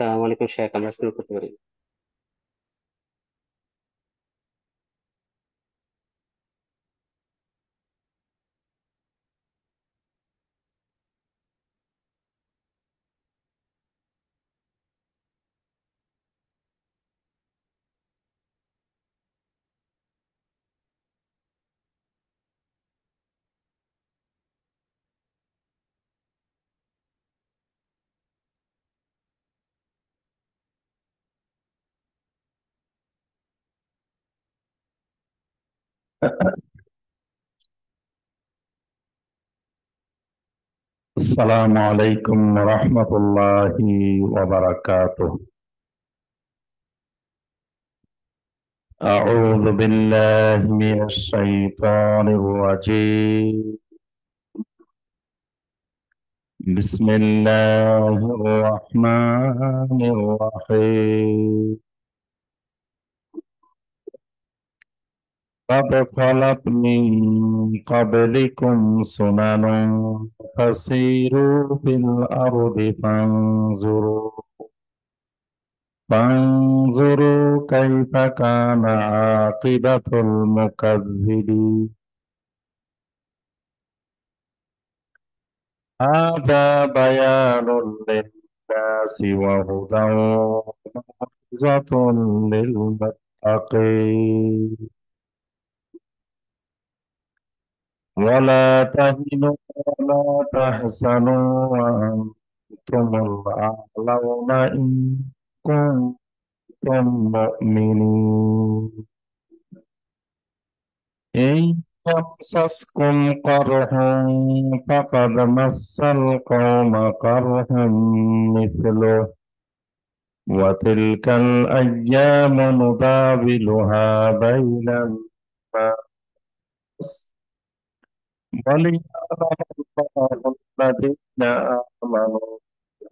সালাম আলাইকুম শেখ, আমরা শুরু করতে পারি। السلام عليكم ورحمة الله وبركاته. أعوذ بالله من الشيطان الرجيم. بسم الله الرحمن الرحيم. قد خلت من قبلكم سنن فسيروا في الأرض فانظروا كيف كان عاقبة المكذبين. هذا بيان للناس وهدى وموعظة للمتقين. ولا تهنوا ولا تحزنوا وأنتم الأعلون إن كنتم مؤمنين. إن يمسسكم قرح فقد مس القوم قرح مثله وتلك الأيام نداولها بين الناس وليعلم الله الذين آمنوا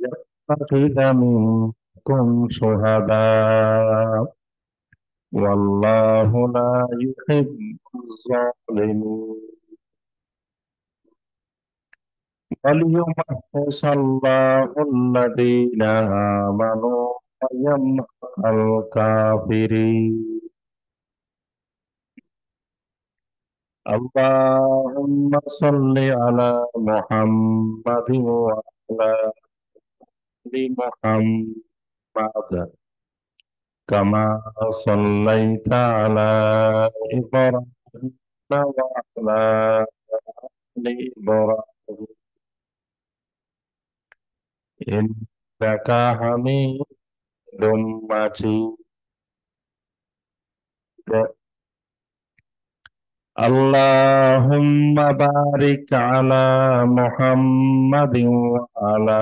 يتخذ منكم شهداء والله لا يحب الظالمين. وليمحص الله الذين آمنوا ويمحق الكافرين. اللهم صل على محمد وعلى آل محمد كما صليت على إبراهيم وعلى آل إبراهيم إنك حميد مجيد. اللهم بارك على محمد وعلى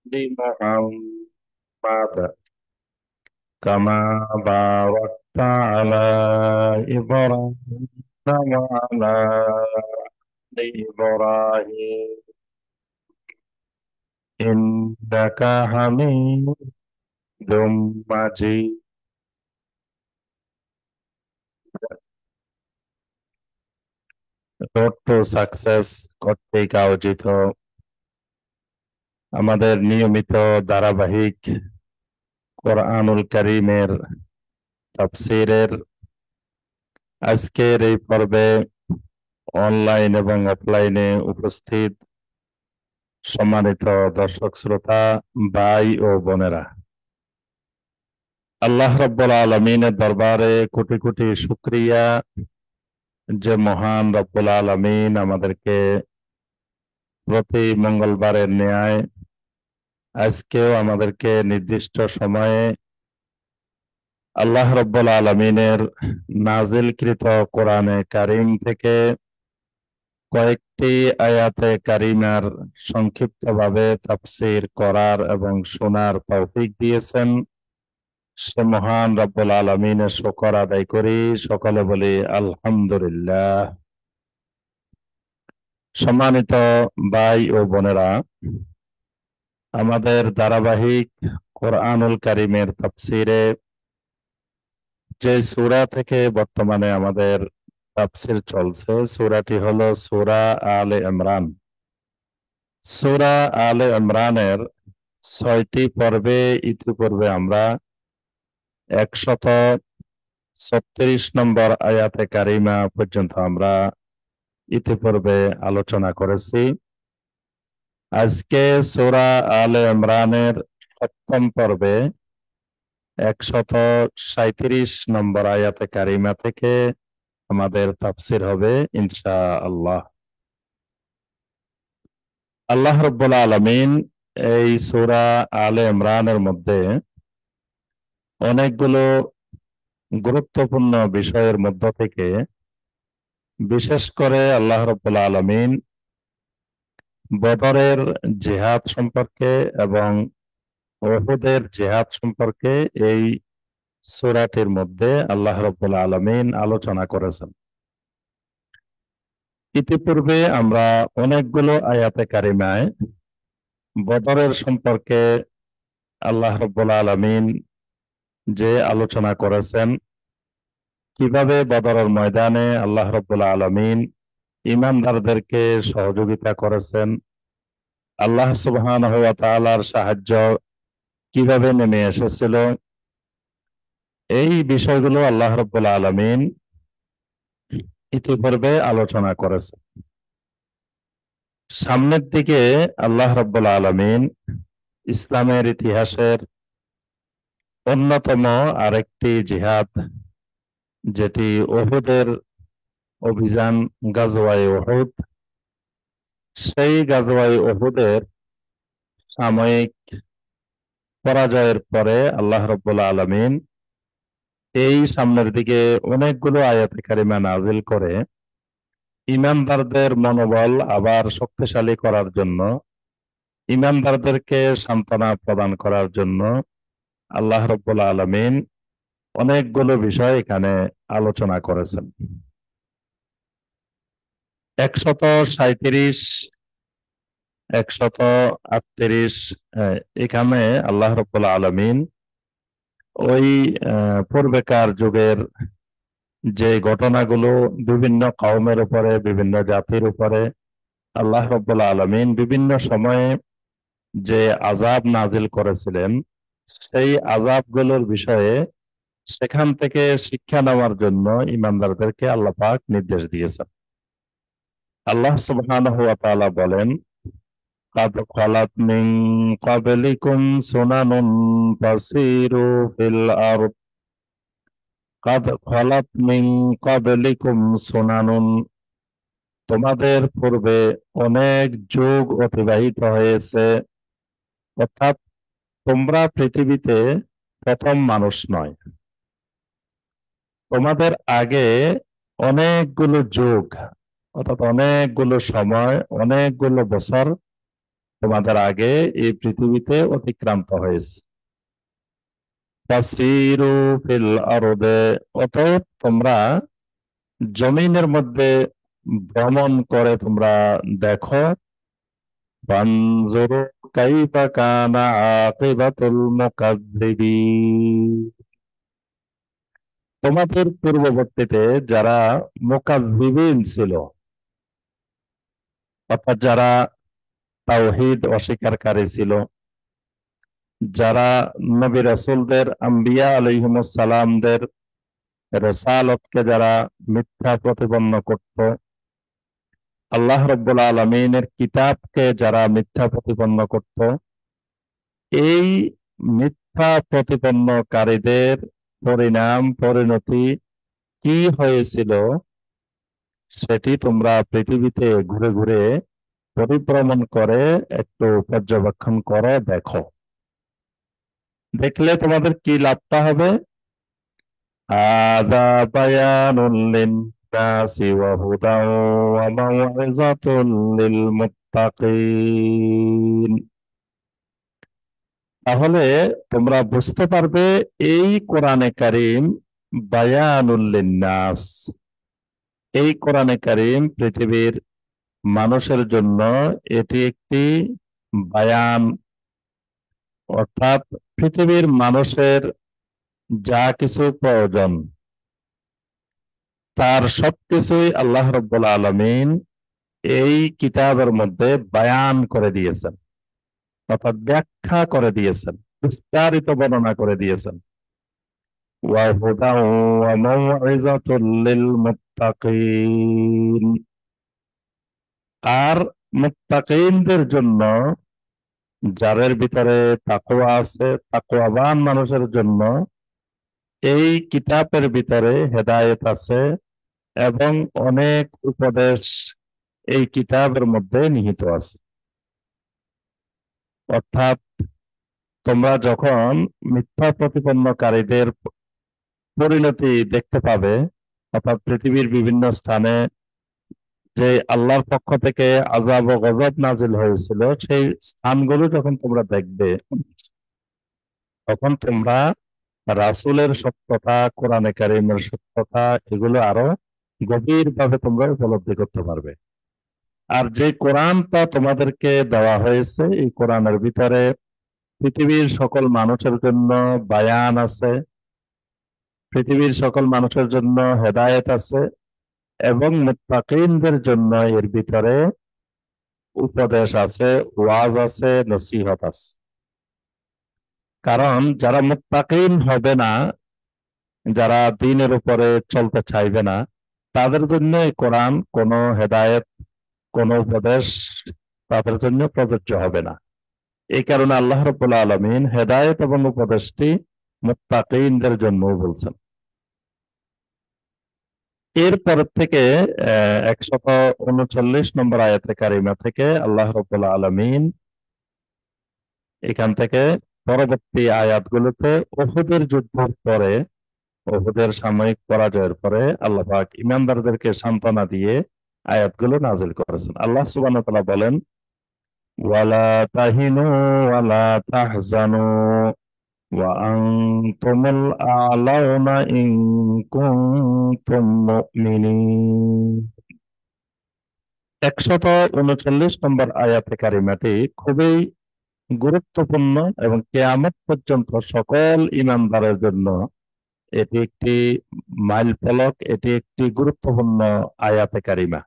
آل محمد كما باركت على إبراهيم وعلى آل إبراهيم إنك حميد مجيد. রোড টু সাকসেস কর্তৃক আয়োজিত আমাদের নিয়মিত ধারাবাহিক কোরআনুল কারীমের তাফসীরের আজকের এই পর্বে অনলাইন এবং অফলাইনে উপস্থিত সম্মানিত দর্শক শ্রোতা ভাই ও বোনেরা, আল্লাহ রাব্বুল আলামিনের দরবারে কোটি কোটি শুকরিয়া যে মহান রব্বুল আলামিন আমাদেরকে প্রতি মঙ্গলবারের ন্যায় আজকেও আমাদেরকে নির্দিষ্ট সময়ে আল্লাহ রাব্বুল আলামিনের নাজিলকৃত কোরআনে কারীম থেকে কয়েকটি আয়াতে কারিমার সংক্ষিপ্তভাবে তাফসীর করার এবং শোনার তৌফিক দিয়েছেন। সে মহান রব্বুল আলামিনের শুকর আদায় করি, সকলে বলি আলহামদুলিল্লাহ। সম্মানিত ভাই ও বোনেরা, আমাদের ধারাবাহিক কোরআনুল কারীমের তাফসীরে যে সূরা থেকে বর্তমানে আমাদের তাফসীর চলছে, সূরাটি হলো সূরা আলে ইমরান। সূরা আলে ইমরানের 6টি পর্বে ইতিপূর্বে আমরা 136 নম্বর আয়াতে কারিমা পর্যন্ত আমরা ইতিপূর্বে আলোচনা করেছি। আজকে সূরা আলে ইমরানের 7ম পর্বে 137 নম্বর আয়াতে কারিমা থেকে আমাদের তাফসীর হবে ইনশাআল্লাহ। আল্লাহ রাব্বুল আলামিন এই সূরা আলে ইমরানের মধ্যে অনেকগুলো গুরুত্বপূর্ণ বিষয়ের মধ্য থেকে বিশেষ করে আল্লাহ রাব্বুল আলামিন বদরের জিহাদ সম্পর্কে এবং উহুদের জিহাদ সম্পর্কে এই সূরাটির মধ্যে আল্লাহ রাব্বুল আলামিন আলোচনা করেছেন। ইতিপূর্বে আমরা অনেকগুলো আয়াতে কারিমায় বদরের সম্পর্কে আল্লাহ রাব্বুল আলামিন যে আলোচনা করেছেন, কিভাবে বদরের ময়দানে আল্লাহ রাব্বুল আলামিন ঈমানদারদেরকে সহযোগিতা করেছেন, আল্লাহ সুবহানাহু ওয়া তাআলার সাহায্য কিভাবে নেমে এসেছিল, এই বিষয়গুলো আল্লাহ রাব্বুল আলামিন ইতিপূর্বে আলোচনা করেছেন। সামনের দিকে আল্লাহ রাব্বুল আলামিন ইসলামের ইতিহাসের অন্যতম আরেকটি জিহাদ, যেটি উহুদের অভিযান, গাজওয়ায়ে উহুদ, সেই গাজওয়ায়ে উহুদের সাময়িক পরাজয়ের পরে আল্লাহ রাব্বুল আলামিন এই সামনের দিকে অনেকগুলো আয়াতে কারিমা নাজিল করে ঈমানদারদের মনোবল আবার শক্তিশালী করার জন্য, ঈমানদারদেরকে সান্ত্বনা প্রদান করার জন্য আল্লাহ রাব্বুল আলামিন অনেকগুলো বিষয় এখানে আলোচনা করেছেন। 137, 138 এখানে আল্লাহ রাব্বুল আলামিন ওই পূর্বেকার যুগের যে ঘটনাগুলো বিভিন্ন কওমের উপরে, বিভিন্ন জাতির উপরে আল্লাহ রাব্বুল আলামিন বিভিন্ন সময়ে যে আযাব নাজিল করেছিলেন, সেই আযাবগুলোর বিষয়ে সেখান থেকে শিক্ষা নেওয়ার জন্য ঈমানদারদেরকে আল্লাহ পাক নির্দেশ দিয়েছেন। আল্লাহ সুবহানাহু ওয়া তাআলা বলেন, قد خلت من قبلكم سنن فسيروا في الأرض قد خلت من قبلكم سنن, তোমাদের পূর্বে অনেক যুগ অতিবাহিত হয়েছে, অর্থাৎ তোমরা পৃথিবীতে প্রথম মানুষ নয়। তোমাদের আগে অনেকগুলো যুগ, অর্থাৎ অনেকগুলো সময়, অনেকগুলো বছর তোমাদের আগে এই পৃথিবীতে অতিক্রান্ত হয়েছে। ফাসিরু ফিল আরদে, অতএব তোমরা জমিনের মধ্যে ভ্রমণ করে তোমরা দেখো। ফানজুরু কাইফা কানা আকিবাতুল মুকাজ্জিবিন, তোমাদের পূর্ববর্তীতে যারা মুকাজ্জিবিন ছিল, অর্থাৎ যারা তাওহীদ অস্বীকারী ছিল, যারা নবী রাসূলদের, আম্বিয়া আলাইহিমুস সালামদের রিসালাতকে যারা মিথ্যা প্রতিপন্ন করত, আল্লাহ রাব্বুল আলামিনের কিতাবকে যারা মিথ্যা প্রতিপন্ন করত, এই মিথ্যা প্রতিপন্নকারীদের পরিণাম, পরিণতি কি হয়েছিল সেটি তোমরা পৃথিবীতে ঘুরে ঘুরে পরিভ্রমণ করে একটু পর্যবেক্ষণ করে দেখো। দেখলে তোমাদের কি লাভটা হবে? হাযা বায়ানুল লিন-নাসি ওয়া হুদাও ওয়া মাউইযাতুল লিল মুত্তাকিন, তাহলে তোমরা বুঝতে পারবে এই কোরআনে কারীম বায়ানুল লিন-নাস, এই কোরআনে কারীম পৃথিবীর মানুষের জন্য এটি একটি বায়ান, অর্থাৎ পৃথিবীর মানুষের যা কিছু প্রয়োজন তার সবকিছুই আল্লাহ রাব্বুল আলামিন এই কিতাবের মধ্যে বায়ান করে দিয়েছেন। অর্থাৎ ব্যাখ্যা করে দিয়েছেন, বিস্তারিত বর্ণনা করে দিয়েছেন। ওয়াহুদাও ওয়া মাউইযাতুল লিল মুত্তাকিন, আর মুত্তাকিনদের জন্য, যাদের ভিতরে তাকওয়া আছে, তাকওয়াবান মানুষের জন্য এই কিতাবের ভিতরে হেদায়েত আছে এবং অনেক উপদেশ এই কিতাবের মধ্যে নিহিত আছে। অর্থাৎ তোমরা যখন মিথ্যা প্রতিপন্নকারীদের পরিণতি দেখতে পাবে, অর্থাৎ পৃথিবীর বিভিন্ন স্থানে যে আল্লাহর পক্ষ থেকে আযাব ও গজব নাজিল হয়েছিল, সেই স্থানগুলো যখন তোমরা দেখবে, তখন তোমরা রাসূলের সত্যতা, কোরআনে কারীমের সত্যতা, এগুলো আরো গভীরভাবে তোমরা উপলব্ধি করতে পারবে। আর যে কোরআনটা তোমাদেরকে দেওয়া হয়েছে, এই কোরআনের ভিতরে পৃথিবীর সকল মানুষের জন্য বায়ান আছে, পৃথিবীর সকল মানুষের জন্য হেদায়েত আছে, এবং মুত্তাকিনদের জন্য এর ভিতরে উপদেশ আছে, ওয়াজ আছে, নসিহত আছে। কারণ যারা মুত্তাকিন হবে না, যারা দ্বীনের উপরে চলতে চাইবে না, তাদের জন্য এই কোরআন কোনো হেদায়েত, কোনো উপদেশ তাদের জন্য প্রযোজ্য হবে না। এই কারণে আল্লাহ রাব্বুল আলামিন হেদায়েত এবং উপদেশটি মুত্তাকিনদের জন্য বলছেন। এরপর থেকে 139 নম্বর আয়াতে কারিমা থেকে আল্লাহ রাব্বুল আলামিন এখান থেকে পরবর্তী আয়াতগুলোতে উহুদের যুদ্ধের পরে, উহুদের সাময়িক পরাজয়ের পরে আল্লাহ পাক ঈমানদারদেরকে সান্ত্বনা দিয়ে আয়াতগুলো নাজিল করেছেন। আল্লাহ সুবহানাহু ওয়া তাআলা বলেন, ওয়ালা তাহিনু ওয়ালা তাহজানু ওয়া আনতুমুল আ'লাউনা ইন কুনতুম মুমিনিন। 139 নম্বর আয়াতে কারিমাটি খুবই গুরুত্বপূর্ণ এবং কিয়ামত পর্যন্ত সকল ঈমানদারের জন্য এটি একটি মাইল ফলক, এটি একটি গুরুত্বপূর্ণ আয়াতে কারিমা।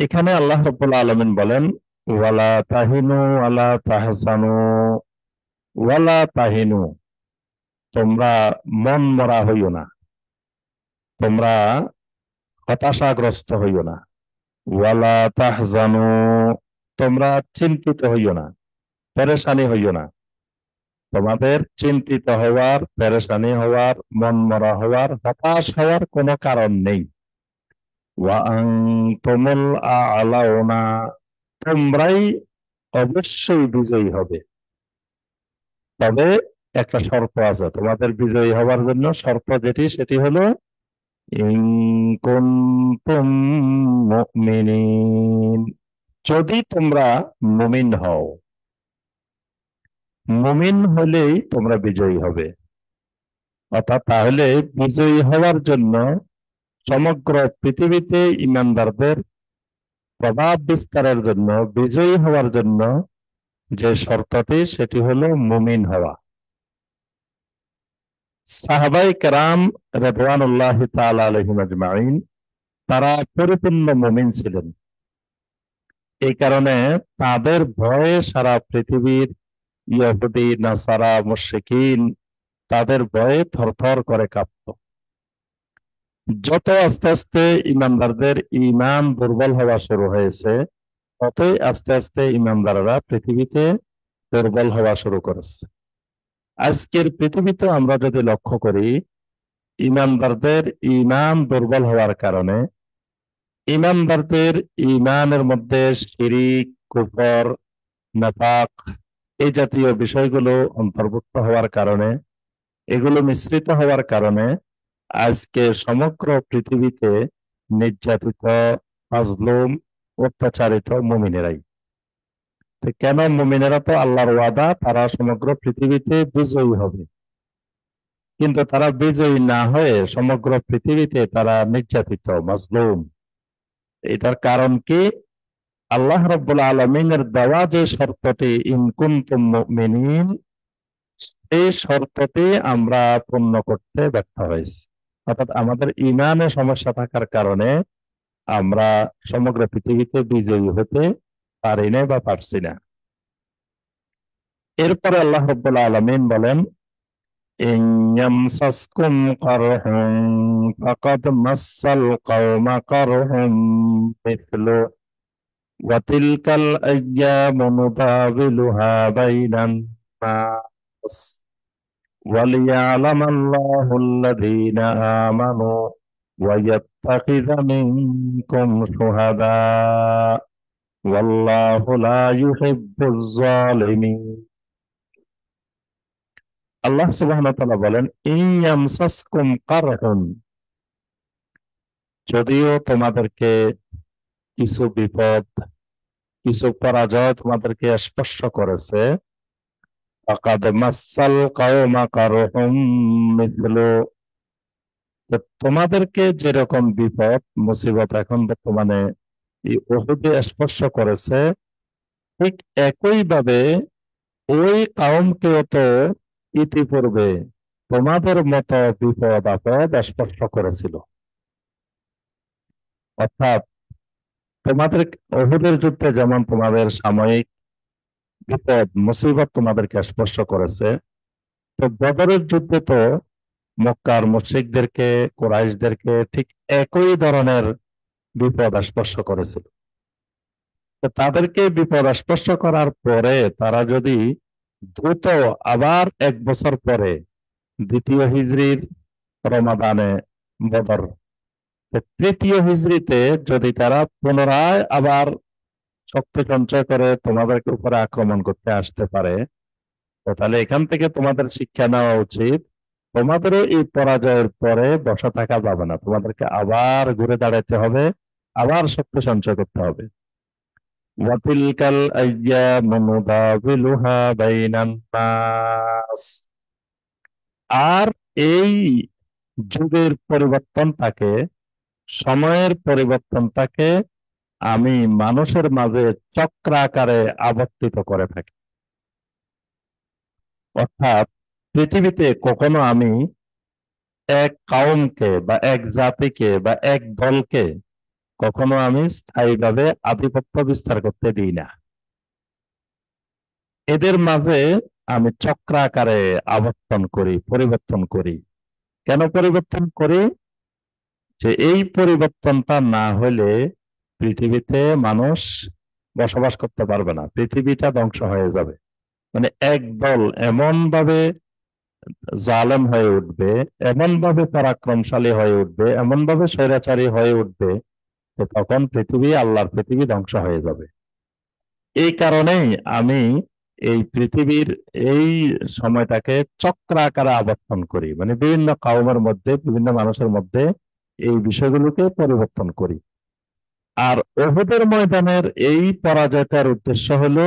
এখানে আল্লাহ রাব্বুল আলামিন বলেন, ওয়ালা তাহিনু ওয়ালা তাহজানু ওয়ালা তাহিনু, তোমরা মন মরা হইও না, তোমরা হতাশাগ্রস্ত হইও না। ওয়ালা তাহজানু, তোমরা চিন্তিত হইও না, পেরেশানি হইও না। তোমাদের চিন্তিত হওয়ার, পেরেশানি হওয়ার, মন মরা হওয়ার, হতাশ হওয়ার কোনো কারণ নেই। ওয়া আনতুমুল আ'লাউনা, তোমরাই অবশ্যই বিজয়ী হবে। তবে একটা শর্ত আছে তোমাদের বিজয়ী হওয়ার জন্য, শর্ত যেটি সেটি হলো ইন কুনতুম মুমিনিন, যদি তোমরা মুমিন হও। মুমিন হলেই তোমরা বিজয়ী হবে। অর্থাৎ তাহলে বিজয়ী হওয়ার জন্য সমগ্র পৃথিবীতে ঈমানদারদের প্রভাব বিস্তারের জন্য, বিজয়ী হওয়ার জন্য যে শর্তটি সেটি হলো মুমিন হওয়া। সাহাবায়ে কেরাম রিদওয়ানুল্লাহি তাআলা আলাইহিম আজমাইন, তারা পরিপূর্ণ মুমিন ছিলেন। এই কারণে তাদের ভয়ে সারা পৃথিবীর ইহুদি, নাসারা, মুশরিকিন তাদের ভয়ে থরথর করে কাঁপত। যত আস্তে আস্তে ইমানদারদের ঈমান দুর্বল হওয়া শুরু হয়েছে, ততই আস্তে আস্তে ইমানদাররা পৃথিবীতে দুর্বল হওয়া শুরু করেছে। আজকের পৃথিবীতে আমরা যদি লক্ষ্য করি, ইমানদারদের ঈমান দুর্বল হওয়ার কারণে, ইমানদারদের ঈমানের মধ্যে শিরিক, কুফর, নাফাক এই জাতীয় বিষয়গুলো অন্তর্ভুক্ত হওয়ার কারণে, এগুলো মিশ্রিত হওয়ার কারণে আজকে সমগ্র পৃথিবীতে নির্যাতিত, মাজলুম, অত্যাচারিত মুমিনেরাই। তো কেন? মুমিনেরা তো আল্লাহর ওয়াদা তারা সমগ্র পৃথিবীতে বিজয়ী হবে, কিন্তু তারা বিজয়ী না হয়ে সমগ্র পৃথিবীতে তারা নির্যাতিত, মাজলুম। এটার কারণ কি? আল্লাহ রাব্বুল আলামিনের দেওয়া যে শর্তটি ইন কুনতুম মুমিনিন, এই শর্তটি আমরা পূর্ণ করতে ব্যর্থ হয়েছি। অর্থাৎ আমাদের ঈমানে সমস্যা থাকার কারণে আমরা সমগ্র পৃথিবীতে বিজয়ী হতে পারি না বা পারছি না। এরপরে আল্লাহ রাব্বুল আলামিন বলেন, ইন ইয়ামসাসকুম কারহুন ফাকাদ মাসাল কওমা কারহুম মিথলু ওয়া তিলকাল আইয়ামু নুদাবিলুহা বাইনান নাস ওয়ালিয়ালাম আল্লাহুল্লাযীনা আমানু ওয়া ইয়াত্তাখিযা মিনকুম শুহাদা ওয়াল্লাহু লা ইউহিব্বুয যালিমিন। আল্লাহ সুবহানাহু ওয়া তাআলা বলেন, ইন ইয়ামসাসকুম কারহুন, যদিও তোমাদেরকে কিছু বিপদ, কিছু পরাজয় তোমাদেরকে স্পর্শ করেছে, ফাকাদ মাসাল কওমা কারহুম মিথলু, তো তোমাদেরকে যেরকম বিপদ মুসিবত এখন বর্তমানে এই উহুদে স্পর্শ করেছে, ঠিক একইভাবে ওই কাউমকেও তো ইতিপূর্বে তোমাদের মতো বিপদ আপদ স্পর্শ করেছিল। অর্থাৎ তোমাদের উহুদের যুদ্ধে যেমন তোমাদের সাময়িক বিপদ মুসিবত তোমাদেরকে স্পর্শ করেছে, তো বদরের যুদ্ধে তো মক্কার মুশরিকদেরকে, কুরাইশদেরকে ঠিক একই ধরনের বিপদ স্পর্শ করেছিল। তো তাদেরকে বিপদ স্পর্শ করার পরে তারা যদি দ্রুত আবার 1 বছর পরে দ্বিতীয় হিজরির রমাদানে বদর, তৃতীয় হিজরিতে যদি তারা পুনরায় আবার শক্তি সঞ্চয় করে তোমাদের উপরে আক্রমণ করতে আসতে পারে, তো তাহলে এখান থেকে তোমাদের শিক্ষা নেওয়া উচিত, তোমাদেরও এই পরাজয়ের পরে বসা থাকা যাবে না, তোমাদেরকে আবার ঘুরে দাঁড়াতে হবে, আবার শক্তি সঞ্চয় করতে হবে। ওয়াতিলকাল আইয়ামু নুদাবিলুহা বাইনান নাস, আর এই যুগের পরিবর্তনটাকে, সময়ের পরিবর্তনটাকে আমি মানুষের মাঝে চক্রাকারে আবর্তিত করে থাকি। অর্থাৎ পৃথিবীতে কখনো আমি এক কাউমকে বা এক জাতিকে বা এক দলকে কখনো আমি স্থায়ীভাবে আধিপত্য বিস্তার করতে দিই না। এদের মাঝে আমি চক্রাকারে আবর্তন করি, পরিবর্তন করি। কেন পরিবর্তন করি? যে এই পরিবর্তনটা না হলে পৃথিবীতে মানুষ বসবাস করতে পারবে না, পৃথিবীটা ধ্বংস হয়ে যাবে। মানে এক দল এমন ভাবে জালেম হয়ে উঠবে, এমন ভাবে পরাক্রমশালী হয়ে উঠবে, এমন ভাবে স্বৈরাচারী হয়ে উঠবে, যে তখন পৃথিবী, আল্লাহর পৃথিবী ধ্বংস হয়ে যাবে। এই কারণেই আমি এই পৃথিবীর এই সময়টাকে চক্রাকারে আবর্তন করি, মানে বিভিন্ন কাউমের মধ্যে, বিভিন্ন মানুষের মধ্যে এই বিষয়গুলোকে পরিবর্তন করি। আর উহুদের ময়দানের এই পরাজয়টার উদ্দেশ্য হলো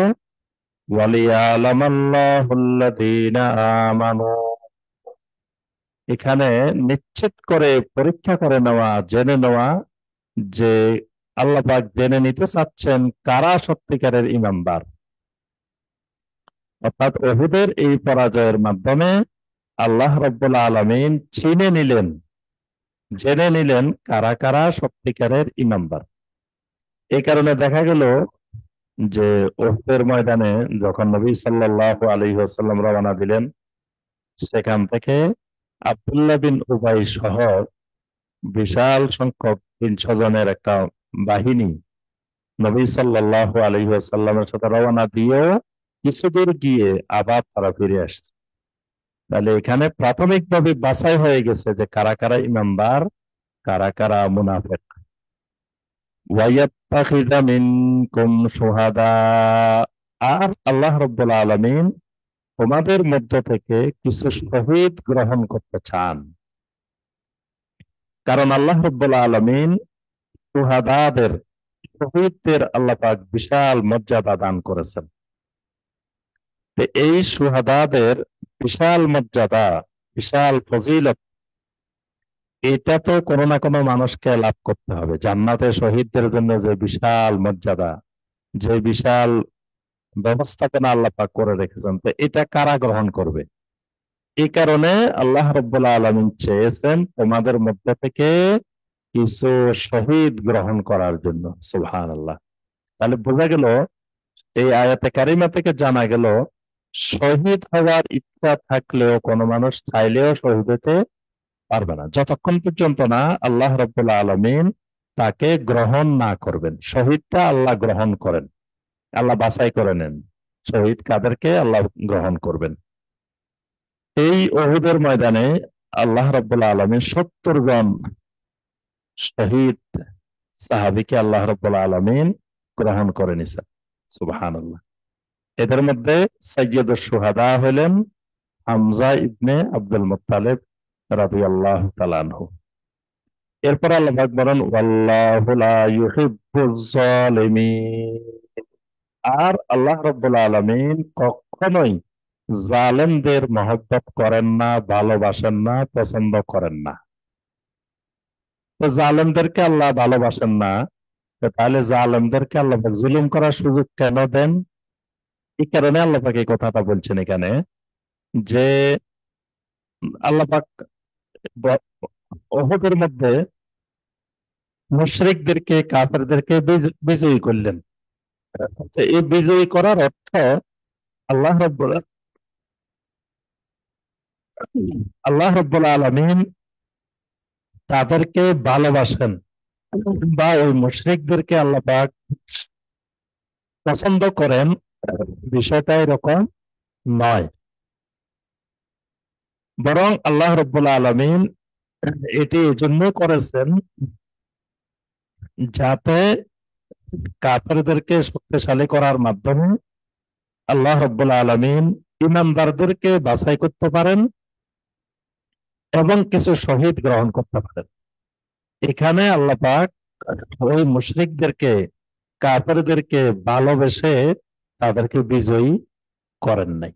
ওয়ালিয়ালামাল্লাহুল্লাযীনা আমানু, এখানে নিশ্চিত করে পরীক্ষা করে নেওয়া, জেনে নেওয়া যে আল্লাহ পাক জেনে নিতে চাচ্ছেন কারা সত্যিকারের ঈমানদার। অর্থাৎ উহুদের এই পরাজয়ের মাধ্যমে আল্লাহ রাব্বুল আলামিন চিনে নিলেন, জেনে নিলেন কারা কারা সত্যিকারের ঈমানদার। এই কারণে দেখা গেল যে উহুদের ময়দানে যখন নবী সাল্লাল্লাহু আলাইহি ওয়াসাল্লাম রওনা দিলেন, সেখান থেকে আব্দুল্লাহ বিন উবাই সহ বিশাল সংখ্যক 300 জনের একটা বাহিনী নবী সাল্লাল্লাহু আলাইহি ওয়াসাল্লামের সাথে রওনা দিয়ে কিছু দূর গিয়ে আবার তারা ফিরে আসছে। তাহলে এখানে প্রাথমিকভাবে বাছাই হয়ে গেছে যে কারা কারা ইমানদার, কারা কারা মুনাফিক। ওয়াইয়াত্তাখিযা মিনকুম শুহাদা, আর আল্লাহ রাব্বুল আলামিন তোমাদের মধ্য থেকে কিছু শহীদ গ্রহণ করতে চান। কারণ আল্লাহ রাব্বুল আলামিন শুহাদাদের, শহীদদের আল্লাহ পাক বিশাল মর্যাদা দান করেছেন। তো এই শুহাদাদের বিশাল মর্যাদা, বিশাল ফজিলত, এটা তো কোনো না কোনো মানুষকে লাভ করতে হবে। জান্নাতে শহীদদের জন্য যে বিশাল মর্যাদা, যে বিশাল ব্যবস্থাপনা আল্লাহ পাক করে রেখেছেন, তো এটা কারা গ্রহণ করবে? এই কারণে আল্লাহ রাব্বুল আলামিন চেয়েছেন তোমাদের মধ্যে থেকে কিছু শহীদ গ্রহণ করার জন্য। সুবহানাল্লাহ। তাহলে বোঝা গেল এই আয়াতে কারিমা থেকে জানা গেল শহীদ হওয়ার ইচ্ছা থাকলেও কোনো মানুষ চাইলেও শহীদ হতে পারবে না, যতক্ষণ পর্যন্ত না আল্লাহ রাব্বুল আলামিন তাকে গ্রহণ না করবেন। শহীদটা আল্লাহ গ্রহণ করেন, আল্লাহ বাছাই করে নেন শহীদ কাদেরকে আল্লাহ গ্রহণ করবেন। এই উহুদের ময়দানে আল্লাহ রাব্বুল আলামিন 70 জন শহীদ সাহাবীকে আল্লাহ রাব্বুল আলামিন গ্রহণ করে নিছেন। সুবহানাল্লাহ। এদের মধ্যে সাইয়্যিদুশ শুহাদা হলেন হামজা ইবনে আব্দুল মুত্তালিব রাদিয়াল্লাহু তাআলা আনহু। এরপর আল্লাহ পাক বলেন ওয়াল্লাহু লা ইউহিব্বুজ জালিমিন। আর আল্লাহ রাব্বুল আলামিন কখনোই জালেমদের মহব্বত করেন না, ভালোবাসেন না, পছন্দ করেন না। তো জালেমদেরকে আল্লাহ ভালোবাসেন না, তো তাহলে জালেমদেরকে আল্লাহ পাক জুলুম করার সুযোগ কেন দেন? এই কারণে আল্লাহ পাক এই কথাটা বলছেন এখানে যে আল্লাহ পাক উহুদের মধ্যে মুশরিকদেরকে কাফেরদেরকে বিজয়ী করলেন। তো এই বিজয়ী করার অর্থ আল্লাহ রাব্বুল আল্লাহ রাব্বুল আলামিন তাদেরকে ভালোবাসেন বা ওই মুশরিকদেরকে আল্লাহ পাক পছন্দ করেন, বিষয়টা এরকম নয়। বরং আল্লাহ রাব্বুল আলামিন এটি এজন্য করেছেন যাতে কাফেরদেরকে শক্তিশালী করার মাধ্যমে আল্লাহ রাব্বুল আলামিন ইমানদারদেরকে বাছাই করতে পারেন এবং কিছু শহীদ গ্রহণ করতে পারেন। এখানে আল্লাহ পাক ওই মুশরিকদেরকে কাফেরদেরকে ভালোবেসে তাদেরকে বিজয়ী করেন নাই।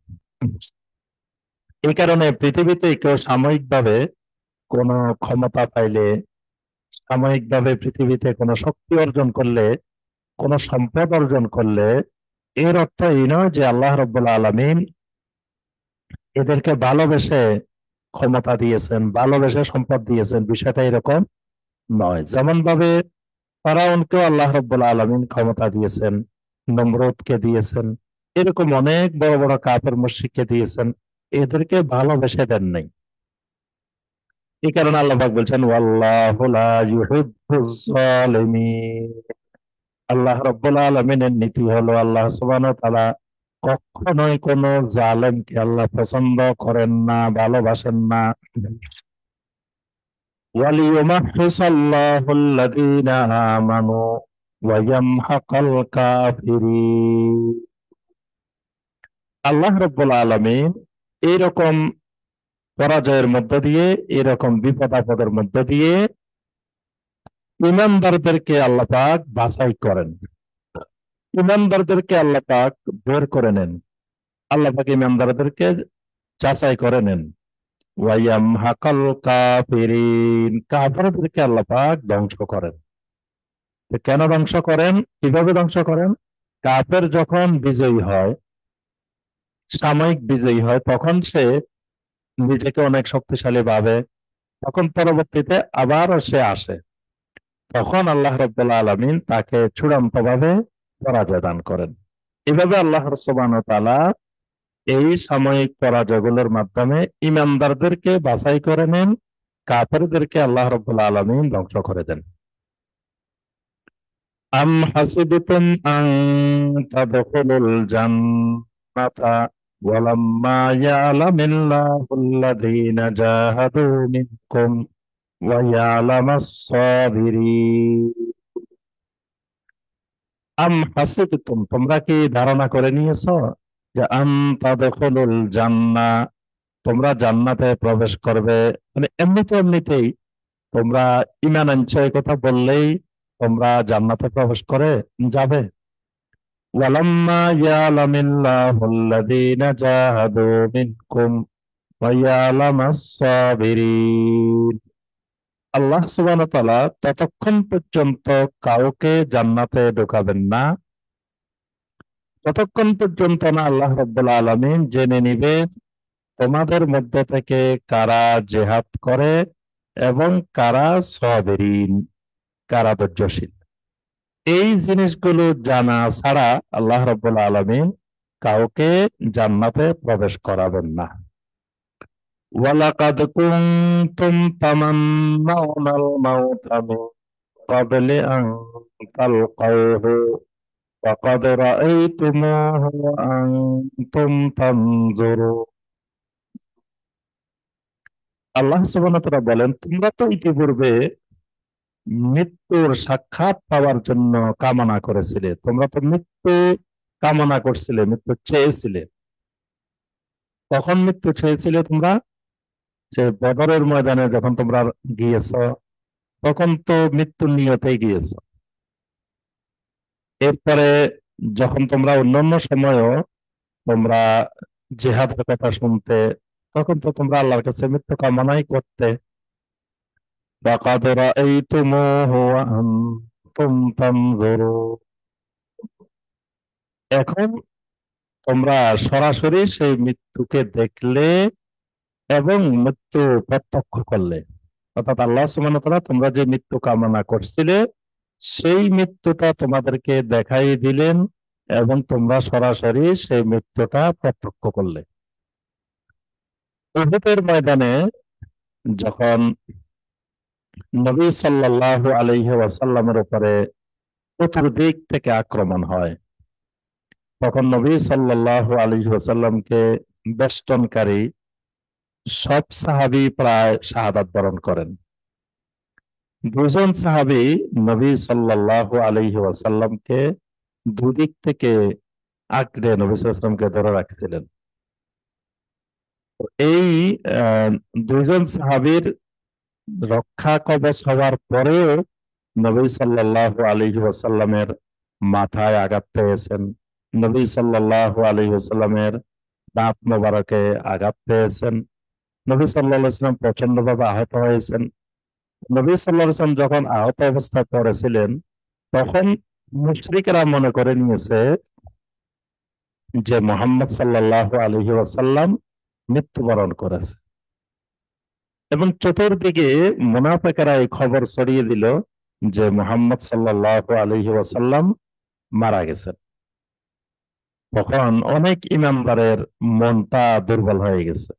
এই কারণে পৃথিবীতে কেউ সাময়িকভাবে কোনো ক্ষমতা পাইলে, সাময়িকভাবে পৃথিবীতে কোনো শক্তি অর্জন করলে, কোনো সম্পদ অর্জন করলে এর অর্থ এই নয় যে আল্লাহ রাব্বুল আলামিন এদেরকে ভালোবেসে ক্ষমতা দিয়েছেন, ভালোবেসে সম্পদ দিয়েছেন, বিষয়টা এরকম নয়। যেমন ভাবে ফেরাউনকেও আল্লাহ রাব্বুল আলামিন ক্ষমতা দিয়েছেন, নমরুদকে দিয়েছেন, এরকম অনেক বড় বড় কাফের মুশরিককে দিয়েছেন, এদেরকে ভালোবেসে দেন নাই। এই কারণে আল্লাহ পাক বলছেন ওয়াল্লাহু লা ইউহিব্বুজ জালিমিন। আল্লাহ রাব্বুল আলামিনের নীতি হলো আল্লাহ সুবহানাহু ওয়া তাআলা কখনোই কোনো জালেমকে আল্লাহ পছন্দ করেন না, ভালোবাসেন না। ওয়ালিয়ুমাহহিসাল্লাহুল লাযীনা আমানু ওয়া ইয়ামহাকাল কাফিরিন। আল্লাহ রাব্বুল আলামিন এইরকম পরাজয়ের মধ্য দিয়ে, এরকম বিপদ আপদের মধ্য দিয়ে ইমানদারদেরকে আল্লাহ পাক বাছাই করেন, ইমানদারদেরকে আল্লাহ পাক বের করে নেন, আল্লাহ পাক ইমানদারদেরকে যাচাই করে নেন। ওয়াইয়াম হাকাল কাফিরিন, কাফেরদেরকে আল্লাহ পাক ধ্বংস করেন। তো কেন ধ্বংস করেন, কিভাবে ধ্বংস করেন? কাফের যখন বিজয়ী হয়, সাময়িক বিজয়ী হয়, তখন সে নিজেকে অনেক শক্তিশালী ভাবে, তখন পরবর্তীতে আবার সে আসে, তখন আল্লাহ রাব্বুল আলামিন তাকে চূড়ান্তভাবে পরাজয় দান করেন। এভাবে আল্লাহ সুবহানাহু ওয়া তাআলা এই সাময়িক পরাজয়গুলোর মাধ্যমে ইমানদারদেরকে বাছাই করে নেন, কাফেরদেরকে আল্লাহ রাব্বুল আলামিন ধ্বংস করে দেন। আম হাসিবতুম আন তাদখুলুল জান্নাতা ওয়ালাম্মা ইয়ালামিল্লাহুল্লাযীনা জাহাদু মিনকুম ওয়া ইয়ালামাস সাবিরিন। আম হাসিবতুম, তোমরা কি ধারণা করে নিয়েছো যে আন তাদখুলুল জান্নাহ, তোমরা জান্নাতে প্রবেশ করবে, মানে এমনিতেই তোমরা ঈমান আনছো এই কথা বললেই তোমরা জান্নাতে প্রবেশ করে যাবে? ওয়ালাম্মা ইয়ালামিল্লাহুল্লাযীনা জাহাদু মিনকুম ওয়া ইয়ালামাস সাবিরিন। আল্লাহ সুবহানাহু ওয়া তাআলা ততক্ষণ পর্যন্ত কাউকে জান্নাতে ঢোকাবেন না ততক্ষণ পর্যন্ত না আল্লাহ রাব্বুল আলামিন জেনে নিবেন তোমাদের মধ্য থেকে কারা জিহাদ করে এবং কারা সাবিরিন, কারা ধৈর্যশীল। এই জিনিসগুলো জানা ছাড়া আল্লাহ রাব্বুল আলামিন কাউকে জান্নাতে প্রবেশ করাবেন না। ওয়ালাকাদ কুনতুম তামান্নাউনাল মাউতা মিন ক্বাবলি আন তালকাউহু ফাকাদ রাআইতুমুহু ওয়া আনতুম তানজুরুন। আল্লাহ সুবহানাহু ওয়া তাআলা বলেন, তোমরা তো ইতিপূর্বে মৃত্যুর সাক্ষাৎ পাওয়ার জন্য কামনা করেছিলে, তোমরা তো মৃত্যু কামনা করছিলে, মৃত্যু চেয়েছিলে। কখন মৃত্যু চেয়েছিলে তোমরা? যে বদরের ময়দানে যখন তোমরা গিয়েছ, তখন তো মৃত্যুর নিয়তেই গিয়েছ। এরপরে যখন তোমরা অন্যান্য সময়ও তোমরা জিহাদের কথা শুনতে, তখন তো তোমরা আল্লাহর কাছে মৃত্যু কামনাই করতে। লাকাদ রাআইতুমুহু ওয়া আনতুম তানজুরুন। এখন তোমরা সরাসরি সেই মৃত্যুকে দেখলে এবং মৃত্যু প্রত্যক্ষ করলে। অর্থাৎ আল্লাহ সুবহানাহু ওয়া তাআলা তোমরা যে মৃত্যু কামনা করছিলে সেই মৃত্যুটা তোমাদেরকে দেখাই দিলেন এবং তোমরা সরাসরি সেই মৃত্যুটা প্রত্যক্ষ করলে। উহুদের ময়দানে যখন নবী সাল্লাল্লাহু আলাইহি ওয়াসাল্লামের উপরে চতুর্দিক থেকে আক্রমণ হয়, তখন নবী সাল্লাল্লাহু আলাইহি ওয়াসাল্লামকে বেষ্টনকারী সব সাহাবী প্রায় শাহাদাত বরণ করেন। দুজন সাহাবী নবী সাল্লাল্লাহু আলাইহি ওয়াসাল্লামকে দুদিক থেকে আঁকড়ে নবী সাল্লাল্লাহু আলাইহি ওয়াসাল্লামকে ধরে রাখছিলেন। এই দুজন সাহাবীর রক্ষা কবচ হওয়ার পরেও নবী সাল্লাল্লাহু আলাইহি ওয়াসাল্লামের মাথায় আঘাত পেয়েছেন, নবী সাল্লাল্লাহু আলাইহি ওয়াসাল্লামের দাঁত মোবারকে আঘাত পেয়েছেন, নবী সাল্লাল্লাহু আলাইহি ওয়াসাল্লাম প্রচন্ডভাবে আহত হয়েছেন। নবী সাল্লাল্লাহু আলাইহি ওয়াসাল্লাম যখন আহত অবস্থায় পড়েছিলেন, তখন মুশরিকরা মনে করে নিয়েছে যে মুহাম্মদ সাল্লাল্লাহু আলাইহি ওয়াসাল্লাম মৃত্যুবরণ করেছে, এবং চতুর্দিকে মুনাফিকরা এই খবর ছড়িয়ে দিল যে মুহাম্মদ সাল্লাল্লাহু আলাইহি ওয়াসাল্লাম মারা গেছেন। তখন অনেক ইমানদারের মনটা দুর্বল হয়ে গেছে,